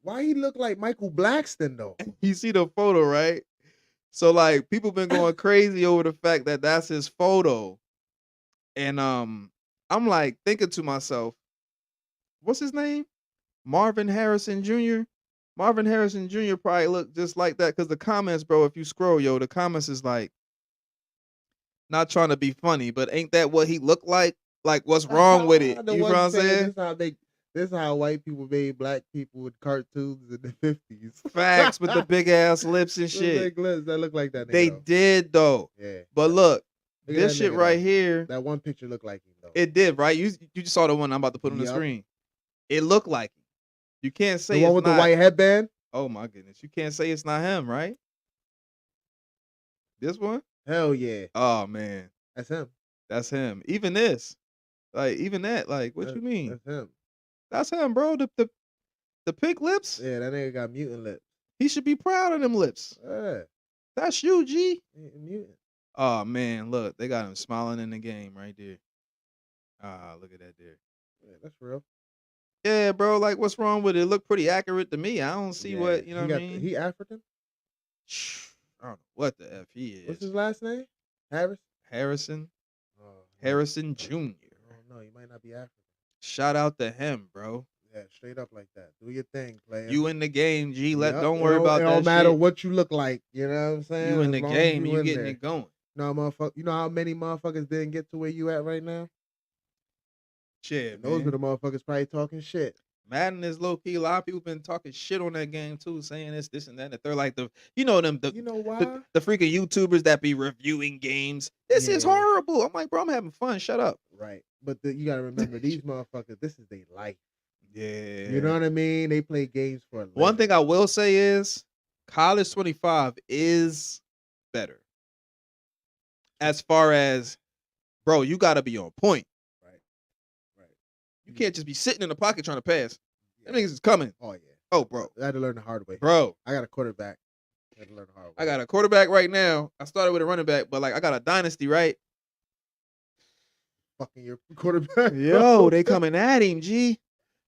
Why he look like Michael Blackston though? You see the photo, right? So like, people been going crazy over the fact that that's his photo. And I'm like thinking to myself, what's his name? Marvin Harrison Jr. Marvin Harrison Jr. probably look just like that, because the comments, bro, if you scroll, the comments is like, not trying to be funny, but ain't that what he looked like? Like, what's wrong with it? You know what I'm saying? This is how white people made black people with cartoons in the 50s. Facts, with the big ass lips and shit. Big lips that look like that. They did though. Yeah. But look, This shit right here. That one picture looked like him though. It did, right? You just saw the one I'm about to put on the screen. It looked like him. You can't say the one it's with not. the white headband. Oh my goodness! You can't say it's not him, right? This one? Hell yeah! Oh man, that's him. That's him. Even this, like even that, like what you mean? That's him. That's him, bro. The pink lips. Yeah, that nigga got mutant lips. He should be proud of them lips. Yeah. That's you, G. Mutant. Oh man, look, they got him smiling in the game right there. Look at that there. Yeah, that's real. Yeah, bro. Like, what's wrong with it? It looked pretty accurate to me. I don't see what you know. What I mean, he African. I don't know what the f he is. What's his last name? Harrison. Harrison Jr. Oh no, he might not be African. Shout out to him, bro. Yeah, straight up like that. Do your thing, player. You in the game, G. Don't Yep. worry about It that. don't matter shit. what you look like. You know what I'm saying? You in As the long as game, you in getting there. it going. No, motherfucker. You know how many motherfuckers didn't get to where you at right now? Shit, Those man. are the motherfuckers probably talking shit. Madden is low key. A lot of people been talking shit on that game too, saying this and that. And they're like you know why? The freaking YouTubers that be reviewing games. This is horrible. I'm like, bro, I'm having fun. Shut up. Right. But you gotta remember these motherfuckers. This is their life. Yeah. You know what I mean? They play games for a living. One thing I will say is College 25 is better. As far as, bro, you got to be on point. Right. You can't just be sitting in the pocket trying to pass. Them niggas is coming. Oh, yeah. Oh, bro. I had to learn the hard way. Bro. I got a quarterback. I had to learn the hard way. I got a quarterback right now. I started with a running back, but like I got a dynasty, right? Fucking your quarterback. Yo, they coming at him, G.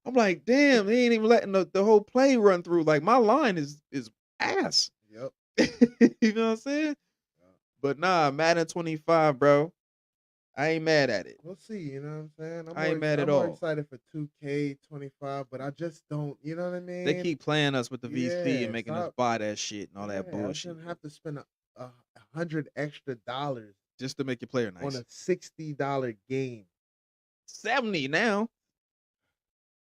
I'm like, damn, they ain't even letting the whole play run through. Like my line is ass. Yep. You know what I'm saying? But nah, Madden 25, bro. I ain't mad at it. We'll see, you know what I'm saying? I ain't mad at I'm all. more excited for 2K25, but I just don't, you know what I mean? They keep playing us with the VC Yeah, and making us stop. buy that shit and all that I bullshit shouldn't have to spend $100 extra just to make your player nice. on a $60 game. 70 now.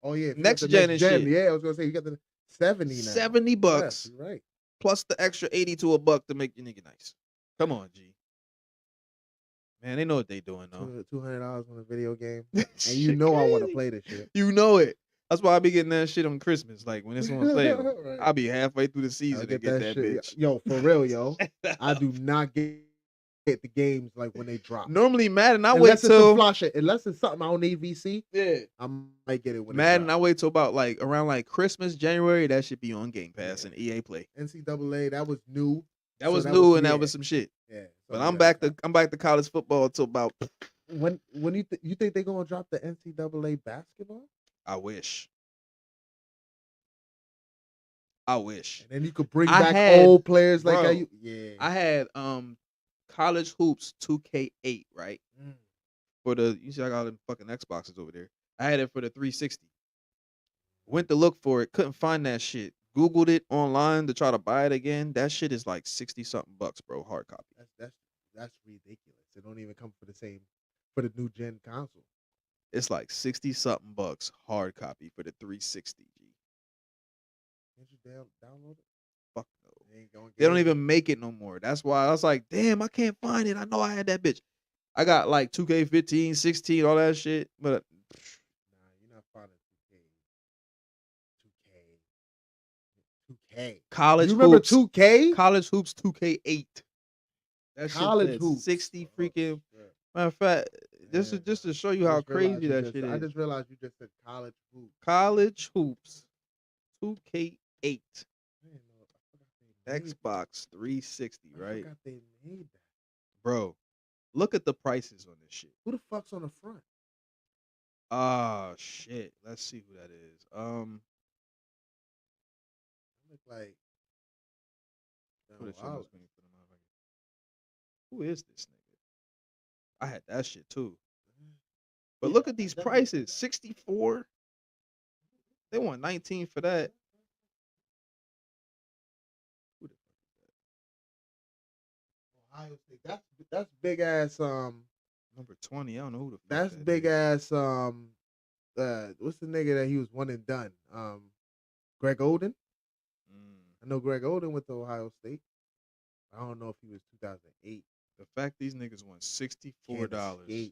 Oh yeah, if you Next got the gen and shit. Yeah, I was gonna say you got the 70 now. $70 Yes, you're right. plus the extra 80 to a buck to make your nigga nice. Come on, G. Man, they know what they doing though. $200 on a video game, and you know I want to play this shit. You know it. That's why I be getting that shit on Christmas. Like when it's on sale, Right. I'll be halfway through the season I'll to get that shit. bitch. Yo, for real, yo. I do not get the games like when they drop. Normally Madden, I Unless wait it's some till flaw shit. Unless it's something I don't need VC. Yeah. I might get it when Madden. it I wait till about like around like Christmas, January. That should be on Game Pass and EA Play. NCAA, that was new. That was new and that was some shit. Yeah. But I'm back to college football until about. When you think they're gonna drop the NCAA basketball? I wish. And then you could bring back old players like how you. Yeah. I had College Hoops 2K8, right? For the you see I got all them fucking Xboxes over there. I had it for the 360. Went to look for it, couldn't find that shit. Googled it online to try to buy it again. That shit is like 60 something bucks, bro. Hard copy. That's ridiculous. It don't even come for the new gen console. It's like 60 something bucks hard copy for the 360. G. Can't you download it? Fuck no. They don't even make it no more. That's why I was like, damn, I can't find it. I know I had that bitch. I got like 2K15, 16, all that shit. But Nah, you're not finding 2K. College You remember Hoops. 2K? College Hoops 2K8. That College shit Hoops. 60 freaking. Matter of fact, this is just to show you how crazy that shit is. I just realized you just said college hoops. College Hoops 2K8. Xbox 360, I right? forgot they made that. Bro, look at the prices on this shit. Who the fuck's on the front? Ah, shit. Let's see who that is. Look like. Who is this nigga? I had that shit too. But look at these prices. 64. They want 19 for that. Who the fuck is that? Ohio State. That's big ass Number 20. I don't know who the fuck that's that big is. ass what's the nigga that he was one and done? Greg Oden. I know Greg Oden went to Ohio State. I don't know if he was 2008. The fact these niggas won $64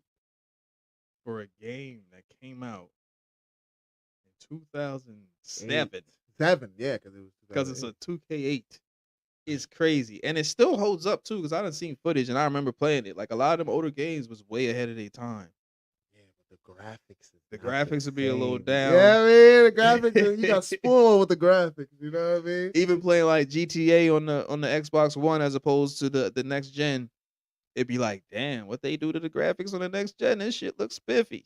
for a game that came out in 2007. 7, yeah, because it's a 2K8. Is crazy, and it still holds up too. Because I done seen footage, and I remember playing it. Like a lot of them older games was way ahead of their time. Yeah, but the graphics. The graphics would be a little down. Yeah, I mean the graphics. You got spoiled with the graphics. You know what I mean? Even playing like GTA on the Xbox One as opposed to the next gen, it'd be like, damn, what they do to the graphics on the next gen? This shit looks spiffy.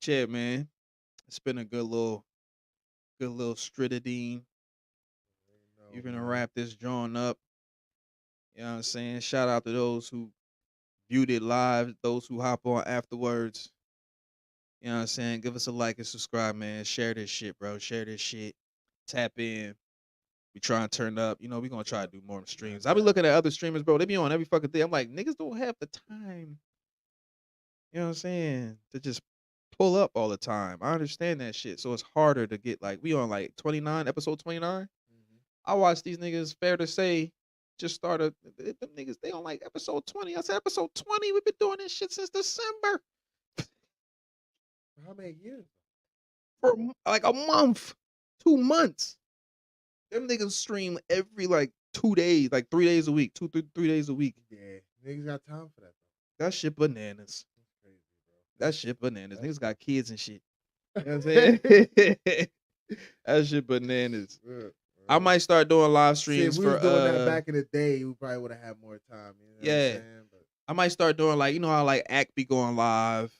Shit, man, it's been a good little strididine. You're gonna wrap this drawing up. You know what I'm saying? Shout out to those who viewed it live, those who hop on afterwards. You know what I'm saying? Give us a like and subscribe, man. Share this shit, bro. Share this shit. Tap in. We try and turn up. You know, we gonna try to do more streams. I be looking at other streamers, bro. They be on every fucking thing. I'm like, niggas don't have the time. You know what I'm saying? To just pull up all the time. I understand that shit. So it's harder to get like, we on like 29, episode 29. I watch these niggas, fair to say, just started. Them niggas, they on like episode 20. I said episode 20. We've been doing this shit since December. How many years? For like a month, 2 months. Them niggas stream every like 2 days, like 3 days a week, 3 days a week. Yeah, niggas got time for that. That shit bananas. That's crazy, bro. That shit bananas. Niggas got kids and shit. You know what I'm saying? That shit bananas. I might start doing live streams if we was for doing that back in the day, we probably would have had more time. You know what I'm saying? But I might start doing like, you know how like Act be going live,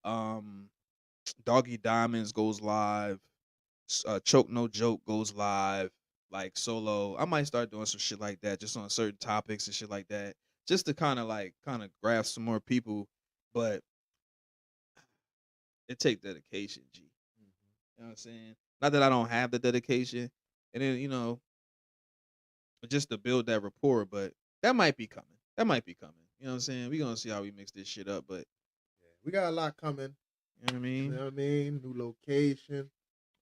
Doggy Diamonds goes live, Choke No Joke goes live, like Solo. I might start doing some shit like that, just on certain topics and shit like that, just to kind of grasp some more people. But it take dedication, G. You know what I'm saying? Not that I don't have the dedication. And then, you know, just to build that rapport, but that might be coming. You know what I'm saying? We're going to see how we mix this shit up, but yeah, we got a lot coming. You know what I mean? You know what I mean? New location.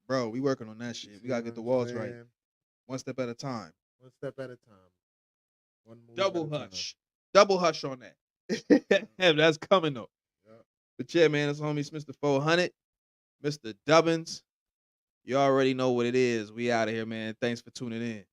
Bro, we working on that shit. We got to get the walls right. One step at a time. One step at a time. One move Double hush. Double hush on that. That's coming, though. Yep. But yeah, man, it's homies Mr. 400, Mr. Dubbins. You already know what it is. We out of here, man. Thanks for tuning in.